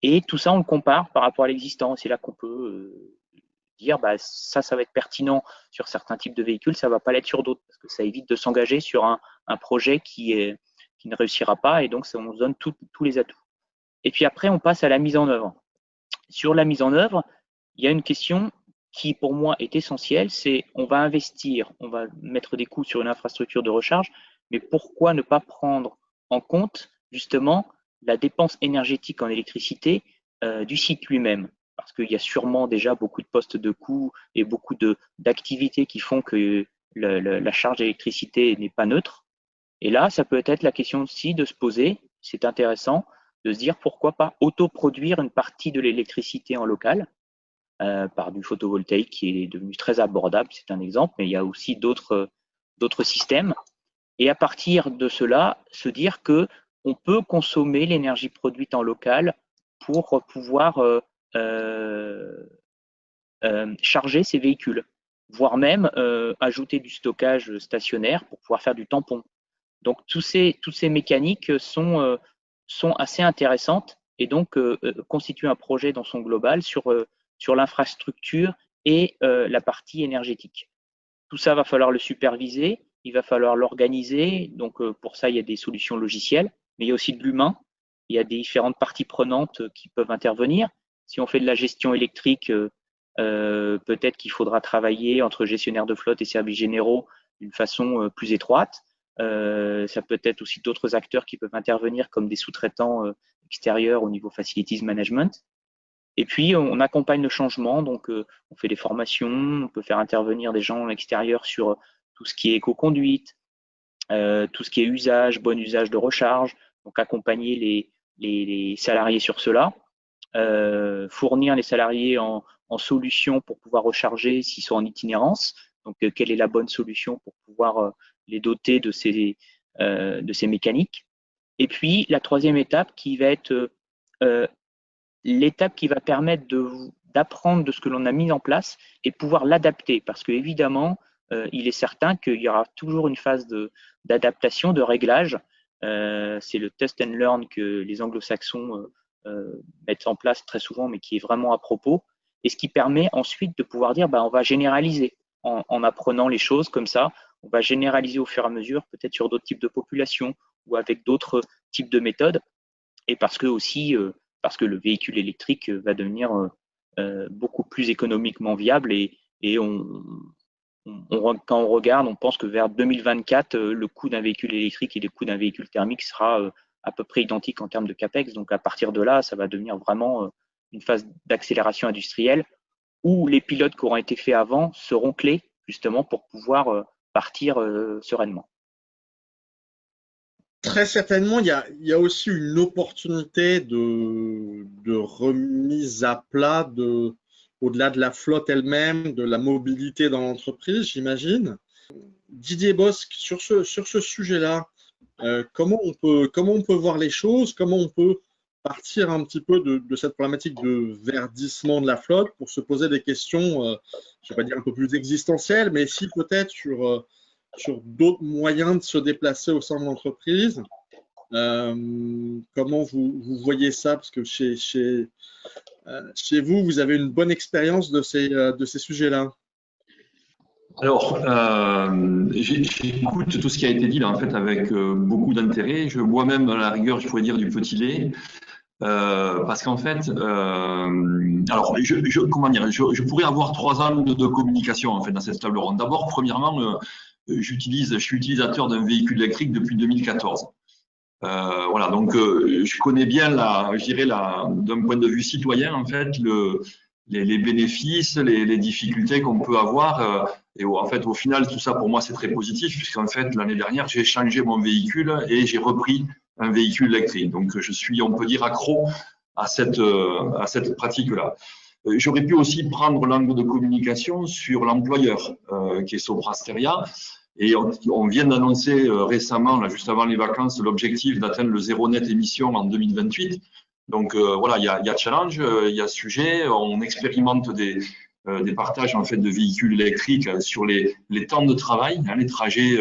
Et tout ça, on le compare par rapport à l'existant. C'est là qu'on peut dire ça va être pertinent sur certains types de véhicules, ça ne va pas l'être sur d'autres, parce que ça évite de s'engager sur un projet qui ne réussira pas, et donc ça nous donne tous les atouts. Et puis après, on passe à la mise en œuvre. Sur la mise en œuvre, il y a une question qui pour moi est essentielle, c'est on va investir, on va mettre des coûts sur une infrastructure de recharge, mais pourquoi ne pas prendre en compte justement la dépense énergétique en électricité du site lui-même? Parce qu'il y a sûrement déjà beaucoup de postes de coûts et beaucoup d'activités qui font que la charge d'électricité n'est pas neutre. Et là, ça peut être la question aussi de se poser, c'est intéressant, de se dire pourquoi pas autoproduire une partie de l'électricité en local par du photovoltaïque qui est devenu très abordable, c'est un exemple, mais il y a aussi d'autres systèmes. Et à partir de cela, se dire que on peut consommer l'énergie produite en local pour pouvoir charger ces véhicules, voire même ajouter du stockage stationnaire pour pouvoir faire du tampon. Donc, toutes ces mécaniques sont assez intéressantes et donc constituent un projet dans son global sur l'infrastructure et la partie énergétique. Tout ça va falloir le superviser, il va falloir l'organiser. Donc, pour ça, il y a des solutions logicielles, mais il y a aussi de l'humain. il y a différentes parties prenantes qui peuvent intervenir. Si on fait de la gestion électrique, peut-être qu'il faudra travailler entre gestionnaires de flotte et services généraux d'une façon plus étroite. Ça peut être aussi d'autres acteurs qui peuvent intervenir comme des sous-traitants extérieurs au niveau facilities management. Et puis, on accompagne le changement, donc on fait des formations, on peut faire intervenir des gens extérieurs sur tout ce qui est éco-conduite, tout ce qui est usage, bon usage de recharge, donc accompagner les salariés sur cela, fournir les salariés en solutions pour pouvoir recharger s'ils sont en itinérance, donc quelle est la bonne solution pour pouvoir les doter de ces mécaniques. Et puis, la troisième étape qui va être l'étape qui va permettre d'apprendre de ce que l'on a mis en place et pouvoir l'adapter. Parce que évidemment, il est certain qu'il y aura toujours une phase d'adaptation, de réglage. C'est le test and learn que les anglo-saxons mettent en place très souvent, mais qui est vraiment à propos. Et ce qui permet ensuite de pouvoir dire, on va généraliser en apprenant les choses comme ça. On va généraliser au fur et à mesure, peut-être sur d'autres types de populations ou avec d'autres types de méthodes. Et parce que le véhicule électrique va devenir beaucoup plus économiquement viable et quand on regarde, on pense que vers 2024, le coût d'un véhicule électrique et le coût d'un véhicule thermique sera à peu près identique en termes de CAPEX. Donc à partir de là, ça va devenir vraiment une phase d'accélération industrielle où les pilotes qui auront été faits avant seront clés justement pour pouvoir partir sereinement. Très certainement, il y a aussi une opportunité de remise à plat au-delà de la flotte elle-même, de la mobilité dans l'entreprise, j'imagine. Didier Bosc, sur ce sujet-là, comment on peut voir les choses, comment on peut partir un petit peu de cette problématique de verdissement de la flotte pour se poser des questions, je ne vais pas dire un peu plus existentielles, mais si peut-être sur d'autres moyens de se déplacer au sein de l'entreprise. Comment vous voyez ça? Parce que chez vous, vous avez une bonne expérience de ces sujets-là. Alors, j'écoute tout ce qui a été dit là, en fait, avec beaucoup d'intérêt. Je bois même, à la rigueur, je pourrais dire, du petit lait. Parce qu'en fait, alors, comment dire, je pourrais avoir 3 ans de communication en fait dans cette table ronde. D'abord, premièrement, je suis utilisateur d'un véhicule électrique depuis 2014. Voilà, donc je connais bien je dirais d'un point de vue citoyen en fait les bénéfices, les difficultés qu'on peut avoir. Et en fait, au final, tout ça pour moi c'est très positif puisqu'en fait l'année dernière j'ai changé mon véhicule et j'ai repris un véhicule électrique. Donc je suis, on peut dire, accro à cette pratique-là. J'aurais pu aussi prendre l'angle de communication sur l'employeur qui est Sopra Steria. Et on vient d'annoncer récemment, là, juste avant les vacances, l'objectif d'atteindre le zéro net émission en 2028. Donc voilà, il y a challenge, il y a sujet, on expérimente des partages en fait de véhicules électriques sur les temps de travail, les trajets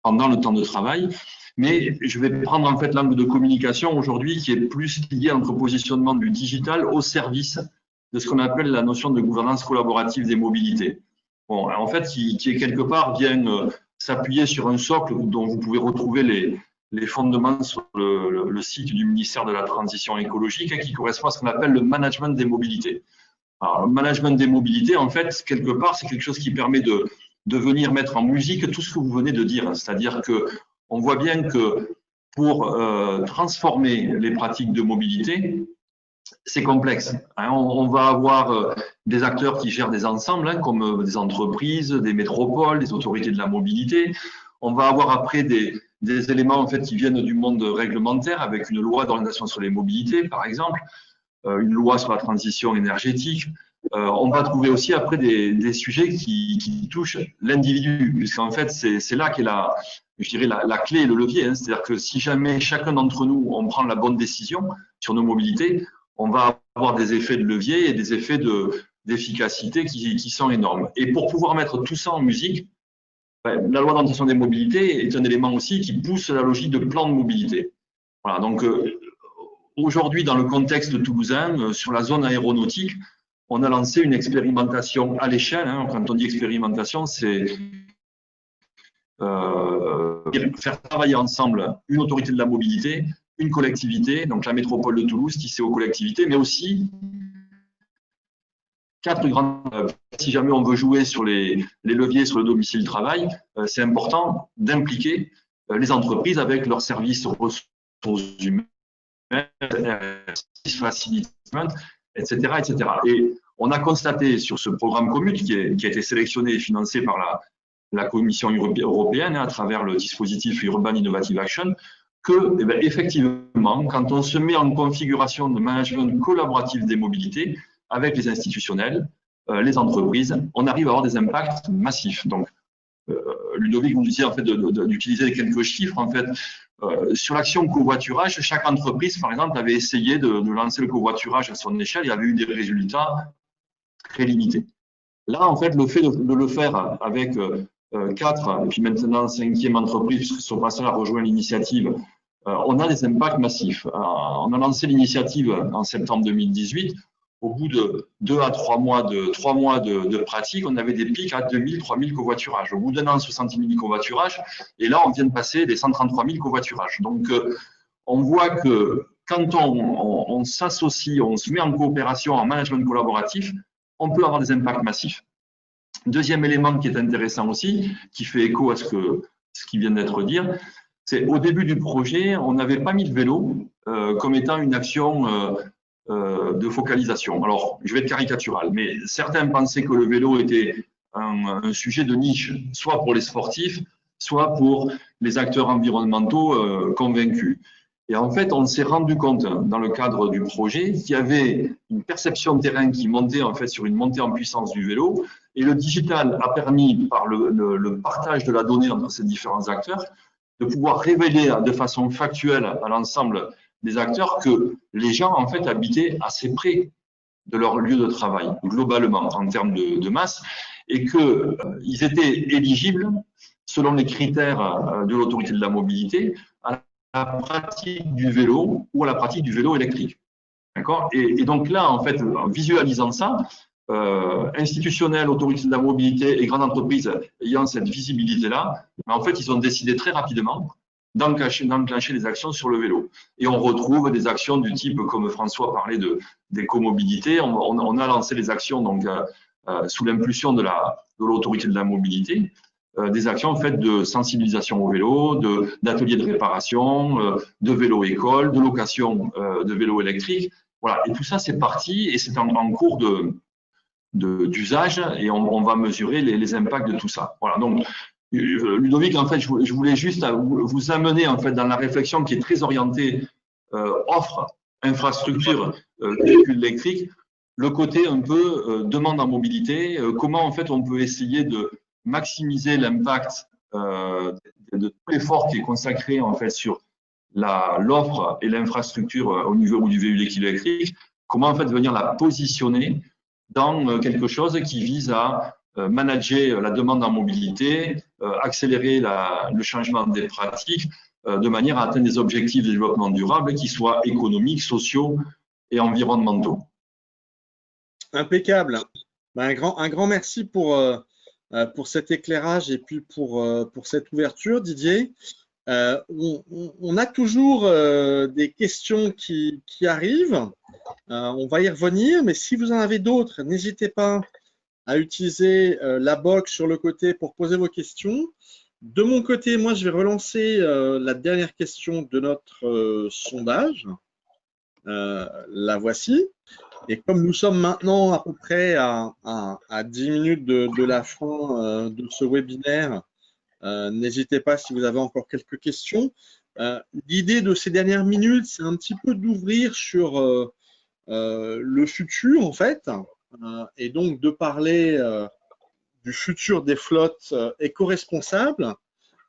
pendant le temps de travail. Mais je vais prendre en fait l'angle de communication aujourd'hui qui est plus lié entre positionnement du digital au service de ce qu'on appelle la notion de gouvernance collaborative des mobilités. Bon, en fait, qui est quelque part vient s'appuyer sur un socle dont vous pouvez retrouver les fondements sur le site du ministère de la Transition écologique, qui correspond à ce qu'on appelle le management des mobilités. Alors, le management des mobilités, en fait, quelque part, c'est quelque chose qui permet de venir mettre en musique tout ce que vous venez de dire. C'est-à-dire qu'on voit bien que pour transformer les pratiques de mobilité, c'est complexe. On va avoir des acteurs qui gèrent des ensembles, comme des entreprises, des métropoles, des autorités de la mobilité. On va avoir après des éléments en fait qui viennent du monde réglementaire, avec une loi d'orientation sur les mobilités, par exemple, une loi sur la transition énergétique. On va trouver aussi après des sujets qui touchent l'individu, puisqu'en fait c'est là qu'est la clé et le levier. C'est-à-dire que si jamais chacun d'entre nous on prend la bonne décision sur nos mobilités, on va avoir des effets de levier et des effets d'efficacité qui sont énormes. Et pour pouvoir mettre tout ça en musique, la loi d'orientation des mobilités est un élément aussi qui pousse la logique de plan de mobilité. Voilà, donc aujourd'hui, dans le contexte toulousain, sur la zone aéronautique, on a lancé une expérimentation à l'échelle. Quand on dit expérimentation, c'est faire travailler ensemble une autorité de la mobilité, une collectivité, donc la métropole de Toulouse, tissée aux collectivités, mais aussi 4 grandes. Si jamais on veut jouer sur les leviers sur le domicile travail, c'est important d'impliquer les entreprises avec leurs services ressources humaines, facilitation, etc., etc. Et on a constaté sur ce programme Commute qui a été sélectionné et financé par la Commission européenne à travers le dispositif Urban Innovative Action que, effectivement, quand on se met en configuration de management collaboratif des mobilités avec les institutionnels, les entreprises, on arrive à avoir des impacts massifs. Donc, Ludovic vous disait en fait d'utiliser quelques chiffres. En fait, sur l'action covoiturage, chaque entreprise, par exemple, avait essayé de lancer le covoiturage à son échelle et avait eu des résultats très limités. Là, en fait, le fait de le faire avec 4 et puis maintenant 5e entreprise, puisque son passage rejoint l'initiative, on a des impacts massifs. On a lancé l'initiative en septembre 2018. Au bout de 2 à 3 mois de pratique, on avait des pics à 2000, 3000 covoiturages. Au bout d'un an, 70 000 covoiturages. Et là, on vient de passer les 133 000 covoiturages. Donc, on voit que quand on s'associe, on se met en coopération, en management collaboratif, on peut avoir des impacts massifs. Deuxième élément qui est intéressant aussi, qui fait écho à ce qui vient d'être dit, c'est au début du projet, on n'avait pas mis le vélo comme étant une action de focalisation. Alors, je vais être caricatural, mais certains pensaient que le vélo était un sujet de niche, soit pour les sportifs, soit pour les acteurs environnementaux convaincus. Et en fait, on s'est rendu compte dans le cadre du projet qu'il y avait une perception de terrain qui montait en fait sur une montée en puissance du vélo. Et le digital a permis, par le partage de la donnée entre ces différents acteurs, de pouvoir révéler de façon factuelle à l'ensemble des acteurs que les gens en fait habitaient assez près de leur lieu de travail, globalement en termes de masse, et qu'ils étaient éligibles, selon les critères de l'autorité de la mobilité, à la pratique du vélo ou à la pratique du vélo électrique. D'accord ? Et donc là, en fait, en visualisant ça, institutionnels, autorités de la mobilité et grandes entreprises ayant cette visibilité-là, en fait, ils ont décidé très rapidement d'enclencher des actions sur le vélo. Et on retrouve des actions du type, comme François parlait des comobilités, on a lancé des actions donc, sous l'impulsion de l'autorité de la mobilité, des actions en fait de sensibilisation au vélo, d'ateliers de réparation, de vélo-école, de location de vélos électriques. Voilà. Et tout ça, c'est parti et c'est en cours d'usage et on va mesurer les impacts de tout ça. Voilà. Donc, Ludovic, en fait, je voulais juste vous amener en fait dans la réflexion qui est très orientée offre, infrastructure, véhicules électriques, le côté un peu demande en mobilité, comment en fait on peut essayer de maximiser l'impact de tout l'effort qui est consacré en fait sur l'offre et l'infrastructure au niveau du véhicule électrique, comment en fait venir la positionner dans quelque chose qui vise à manager la demande en mobilité, accélérer le changement des pratiques de manière à atteindre des objectifs de développement durable qui soient économiques, sociaux et environnementaux. Impeccable. Un grand merci pour cet éclairage et puis pour cette ouverture, Didier. On a toujours des questions qui arrivent. On va y revenir, mais si vous en avez d'autres, n'hésitez pas à utiliser la box sur le côté pour poser vos questions. De mon côté, moi, je vais relancer la dernière question de notre sondage. La voici. Et comme nous sommes maintenant à peu près à 10 minutes de la fin de ce webinaire, n'hésitez pas si vous avez encore quelques questions. L'idée de ces dernières minutes, c'est un petit peu d'ouvrir sur le futur, en fait, et donc de parler du futur des flottes éco-responsables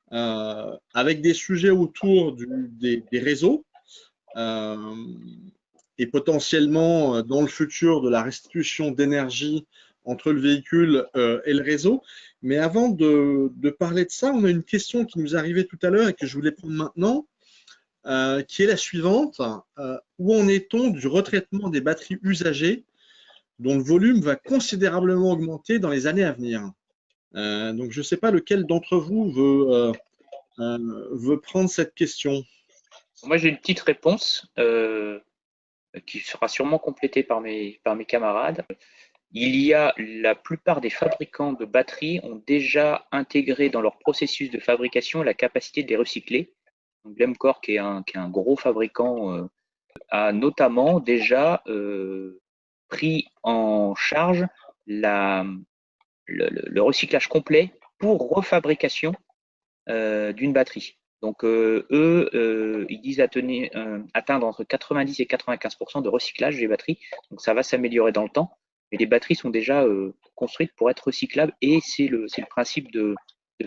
avec des sujets autour des réseaux et potentiellement dans le futur de la restitution d'énergie entre le véhicule et le réseau. Mais avant de parler de ça, on a une question qui nous arrivait tout à l'heure et que je voulais prendre maintenant, qui est la suivante. Où en est-on du retraitement des batteries usagées dont le volume va considérablement augmenter dans les années à venir? Donc, je ne sais pas lequel d'entre vous veut prendre cette question. Moi, j'ai une petite réponse qui sera sûrement complétée par mes camarades. Il y a la plupart des fabricants de batteries ont déjà intégré dans leur processus de fabrication la capacité de les recycler. Donc, Glencore, qui est un gros fabricant, a notamment déjà pris en charge le recyclage complet pour refabrication d'une batterie. Donc eux, ils disent atteindre entre 90 et 95% de recyclage des batteries. Donc ça va s'améliorer dans le temps. Mais les batteries sont déjà construites pour être recyclables et c'est le principe de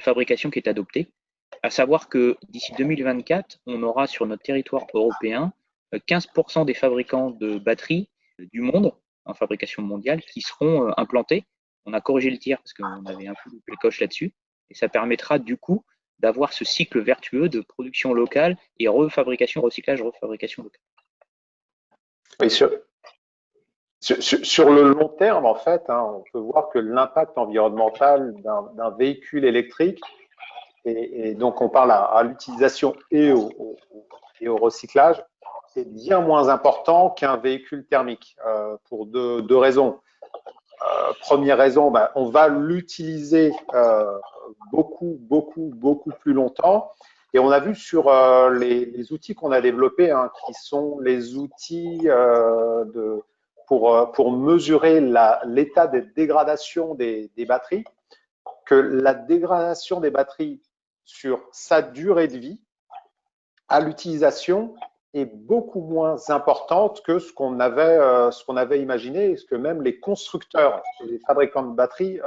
fabrication qui est adopté. À savoir que d'ici 2024, on aura sur notre territoire européen 15% des fabricants de batteries du monde, en fabrication mondiale, qui seront implantés. On a corrigé le tir parce qu'on avait un peu loupé le coche là-dessus. Et ça permettra du coup d'avoir ce cycle vertueux de production locale et refabrication, recyclage, refabrication locale. Oui, sur le long terme, en fait, on peut voir que l'impact environnemental d'un véhicule électrique, et donc on parle à l'utilisation et au recyclage, c'est bien moins important qu'un véhicule thermique pour deux raisons. Première raison, on va l'utiliser beaucoup plus longtemps. Et on a vu sur les outils qu'on a développés, qui sont les outils pour mesurer l'état de dégradation des batteries, que la dégradation des batteries sur sa durée de vie à l'utilisation est beaucoup moins importante que ce qu'on avait imaginé et ce que même les constructeurs et les fabricants de batteries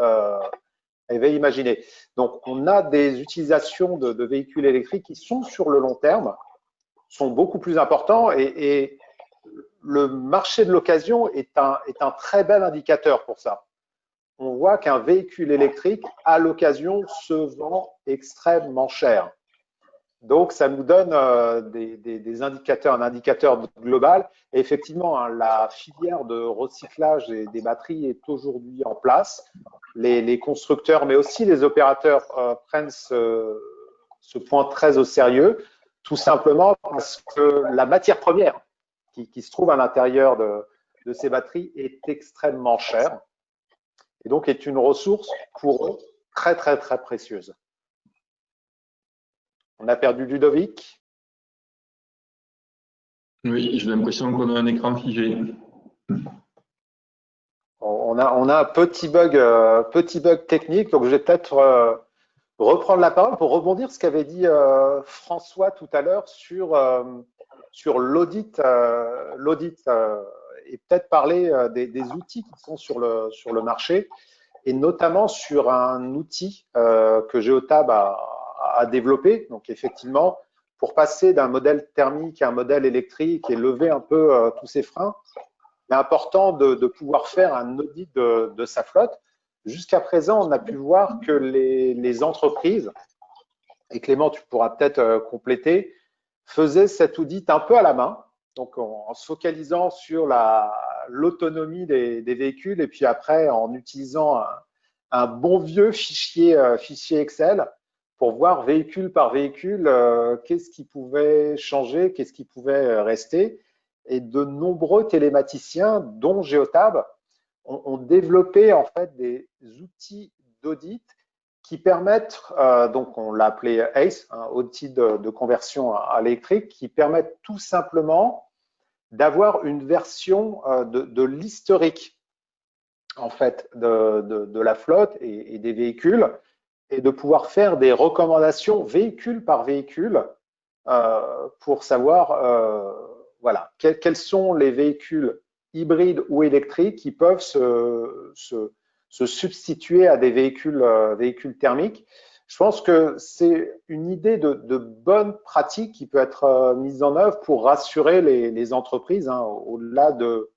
avaient imaginé. Donc, on a des utilisations de véhicules électriques qui sont sur le long terme, sont beaucoup plus importants et le marché de l'occasion est un très bel indicateur pour ça. On voit qu'un véhicule électrique à l'occasion se vend extrêmement cher. Donc, ça nous donne des indicateurs, un indicateur global. Et effectivement, la filière de recyclage des batteries est aujourd'hui en place. Les constructeurs, mais aussi les opérateurs prennent ce point très au sérieux, tout simplement parce que la matière première qui se trouve à l'intérieur de ces batteries est extrêmement chère et donc est une ressource pour eux très précieuse. On a perdu Ludovic. Oui, j'ai l'impression qu'on a un écran figé. On a un petit bug technique, donc je vais peut-être reprendre la parole pour rebondir ce qu'avait dit François tout à l'heure sur l'audit et peut-être parler des outils qui sont sur le marché et notamment sur un outil que Geotab a développé. Donc effectivement, pour passer d'un modèle thermique à un modèle électrique et lever un peu tous ces freins, il est important de pouvoir faire un audit de sa flotte. Jusqu'à présent, on a pu voir que les entreprises, et Clément, tu pourras peut-être compléter, faisaient cet audit un peu à la main, donc en se focalisant sur l'autonomie des véhicules et puis après en utilisant un bon vieux fichier Excel pour voir véhicule par véhicule qu'est-ce qui pouvait changer, qu'est-ce qui pouvait rester. Et de nombreux télématiciens, dont Geotab, ont développé en fait des outils d'audit qui permettent, donc on l'a appelé ACE, outil de conversion à l'électrique, qui permettent tout simplement d'avoir une version de l'historique en fait de la flotte et des véhicules et de pouvoir faire des recommandations véhicule par véhicule pour savoir voilà, quels sont les véhicules hybrides ou électriques qui peuvent se substituer à des véhicules thermiques. Je pense que c'est une idée de bonne pratique qui peut être mise en œuvre pour rassurer les entreprises, au-delà de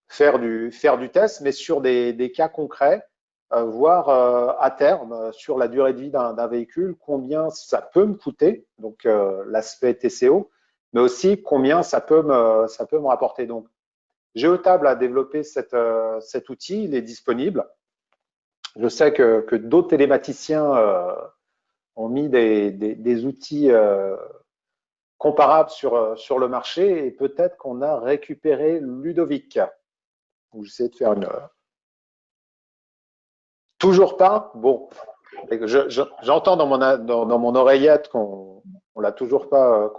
faire du test, mais sur des cas concrets, voir à terme, sur la durée de vie d'un véhicule, combien ça peut me coûter, donc l'aspect TCO, mais aussi combien ça peut me rapporter. Donc, Geotab a développé cet outil, il est disponible. Je sais que d'autres télématiciens ont mis des outils comparables sur le marché et peut-être qu'on a récupéré Ludovic. J'essaie de faire une… Toujours pas? Bon, j'entends dans mon oreillette qu'on l'a toujours pas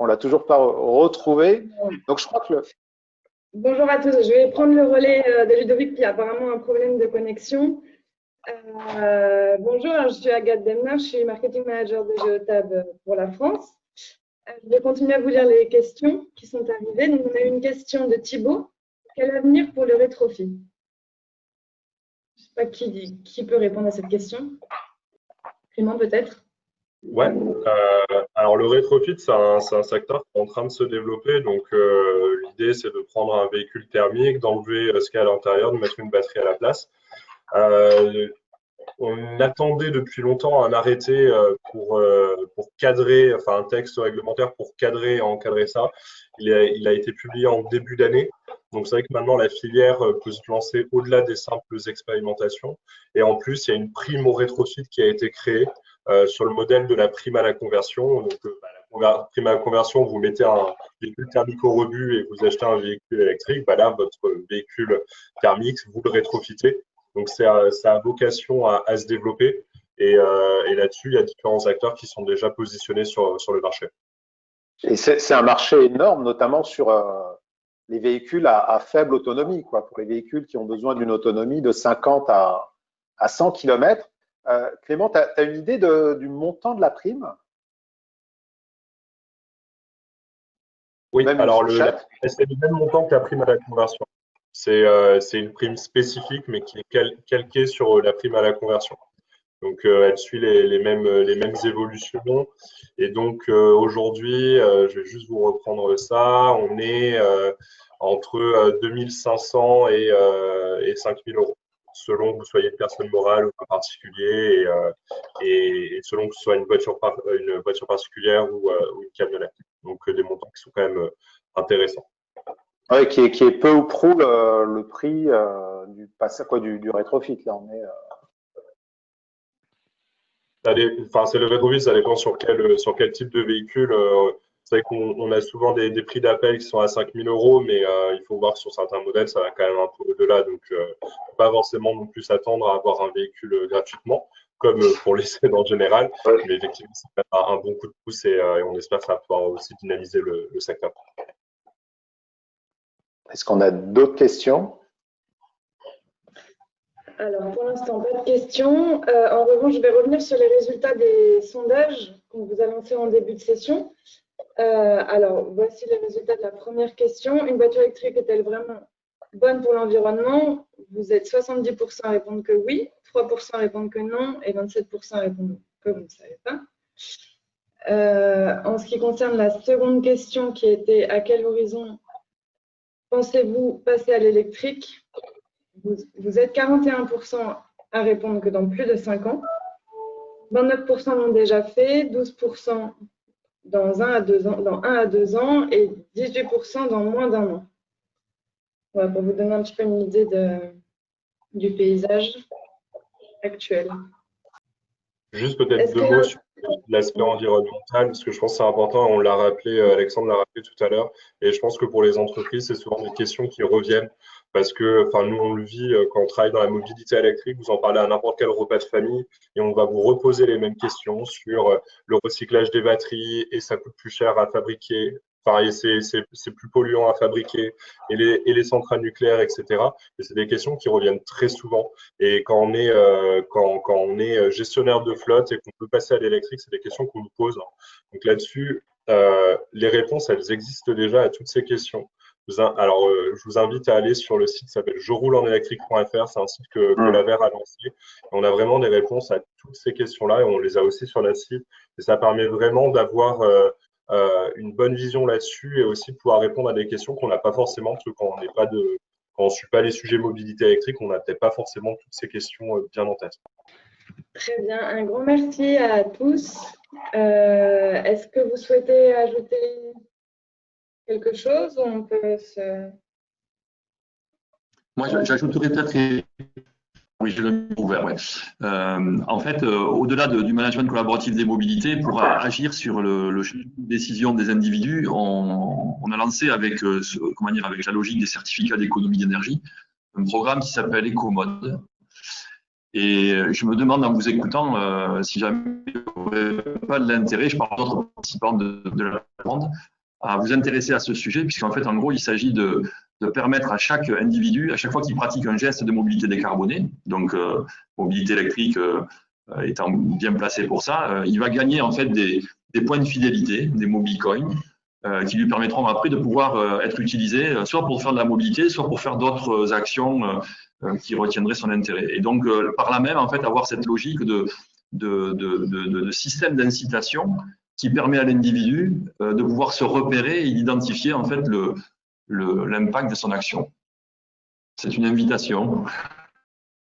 retrouvé. Donc je crois que Bonjour à tous, je vais prendre le relais de Ludovic qui a apparemment un problème de connexion. Bonjour, je suis Agathe Demner, je suis marketing manager de Geotab pour la France. Je vais continuer à vous lire les questions qui sont arrivées. Donc, on a une question de Thibaut. Quel avenir pour le rétrofit? Je ne sais pas qui peut répondre à cette question. Clément, peut-être? Ouais, alors le rétrofit, c'est un secteur qui est en train de se développer. Donc, l'idée, c'est de prendre un véhicule thermique, d'enlever ce qu'il y a à l'intérieur, de mettre une batterie à la place. On attendait depuis longtemps un arrêté pour cadrer, enfin un texte réglementaire pour cadrer et encadrer ça. Il a été publié en début d'année. Donc, c'est vrai que maintenant, la filière peut se lancer au-delà des simples expérimentations. Et en plus, il y a une prime au rétrofit qui a été créée sur le modèle de la prime à la conversion. Donc, la prime à la conversion, vous mettez un véhicule thermique au rebut et vous achetez un véhicule électrique. Bah là, votre véhicule thermique, vous le rétrofitez. Donc, ça a vocation à se développer. Et là-dessus, il y a différents acteurs qui sont déjà positionnés sur le marché. Et c'est un marché énorme, notamment sur les véhicules à faible autonomie, quoi, pour les véhicules qui ont besoin d'une autonomie de 50 à 100 km. Clément, tu as une idée du montant de la prime? Oui, alors c'est le même montant que la prime à la conversion. C'est une prime spécifique, mais qui est calquée sur la prime à la conversion. Donc, elle suit les mêmes évolutions. Et donc, aujourd'hui, je vais juste vous reprendre ça. On est entre 2500 et 5000 euros, selon que vous soyez une personne morale ou un particulier, et selon que ce soit une voiture particulière ou une camionnette. Donc, des montants qui sont quand même intéressants. Oui, qui est peu ou prou le prix du rétrofit. Là, on est… C'est le rétrofit, ça dépend sur quel type de véhicule. C'est vrai qu'on a souvent des prix d'appel qui sont à 5000 euros, mais il faut voir que sur certains modèles, ça va quand même un peu au-delà. Donc, pas forcément non plus s'attendre à avoir un véhicule gratuitement, comme pour les sédans en général. Mais effectivement, c'est un bon coup de pouce et on espère que ça va pouvoir aussi dynamiser le secteur. Est-ce qu'on a d'autres questions? Alors, pour l'instant, pas de questions. En revanche, je vais revenir sur les résultats des sondages qu'on vous a lancés en début de session. Alors, voici les résultats de la première question. Une voiture électrique est-elle vraiment bonne pour l'environnement? Vous êtes 70% à répondre que oui, 3% à répondre que non et 27% à répondre que vous ne savez pas. En ce qui concerne la seconde question qui était à quel horizon pensez-vous passer à l'électrique? Vous êtes 41% à répondre que dans plus de 5 ans, 29% l'ont déjà fait, 12% dans 1 à 2 ans et 18% dans moins d'1 an. Voilà, pour vous donner un petit peu une idée du paysage actuel. Juste peut-être deux mots sur l'aspect environnemental, parce que je pense que c'est important, on l'a rappelé, Alexandre l'a rappelé tout à l'heure, et je pense que pour les entreprises, c'est souvent des questions qui reviennent, parce que nous, on le vit quand on travaille dans la mobilité électrique, vous en parlez à n'importe quel repas de famille, et on va vous reposer les mêmes questions sur le recyclage des batteries, et ça coûte plus cher à fabriquer, et c'est plus polluant à fabriquer, et les centrales nucléaires, etc. Et c'est des questions qui reviennent très souvent. Et quand on est gestionnaire de flotte et qu'on peut passer à l'électrique, c'est des questions qu'on nous pose. Donc là-dessus, les réponses, elles existent déjà à toutes ces questions. Alors, je vous invite à aller sur le site qui s'appelle jeroulenenélectrique.fr. C'est un site que l'AVER a lancé. On a vraiment des réponses à toutes ces questions-là et on les a aussi sur la site. Et ça permet vraiment d'avoir une bonne vision là-dessus et aussi de pouvoir répondre à des questions qu'on n'a pas forcément, parce que quand on ne suit pas les sujets mobilité électrique, on n'a peut-être pas forcément toutes ces questions bien en tête. Très bien, un grand merci à tous. Est-ce que vous souhaitez ajouter quelque chose ou on peut se… Moi, j'ajouterais peut-être Oui, j'ai le micro ouvert. Ouais. En fait, au-delà du management collaboratif des mobilités, pour agir sur le champ de décision des individus, on a lancé avec, avec la logique des certificats d'économie d'énergie, un programme qui s'appelle EcoMode. Et je me demande en vous écoutant si jamais vous n'avez pas de l'intérêt, je parle d'autres participants de la demande, à vous intéresser à ce sujet, puisqu'en fait, en gros, il s'agit de permettre à chaque individu, à chaque fois qu'il pratique un geste de mobilité décarbonée, donc mobilité électrique étant bien placé pour ça, il va gagner en fait des points de fidélité, des mobicoins, qui lui permettront après de pouvoir être utilisés soit pour faire de la mobilité, soit pour faire d'autres actions qui retiendraient son intérêt. Et donc, par là même, en fait, avoir cette logique de système d'incitation qui permet à l'individu de pouvoir se repérer et d'identifier en fait l'impact de son action. C'est une invitation.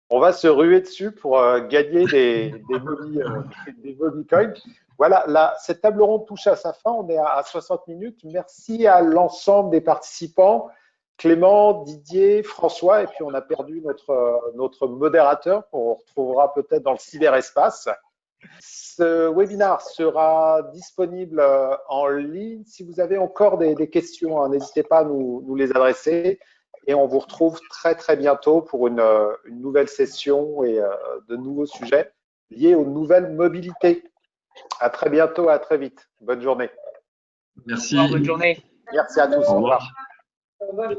On va se ruer dessus pour gagner des mobicoins. Voilà, cette table ronde touche à sa fin. On est à 60 minutes. Merci à l'ensemble des participants. Clément, Didier, François, et puis on a perdu notre modérateur qu'on retrouvera peut-être dans le cyberespace. Ce webinaire sera disponible en ligne. Si vous avez encore des questions, n'hésitez pas à nous les adresser. Et on vous retrouve très, très bientôt pour une nouvelle session et de nouveaux sujets liés aux nouvelles mobilités. À très bientôt, à très vite. Bonne journée. Merci. Bonne journée. Merci à tous. Au revoir. Au revoir.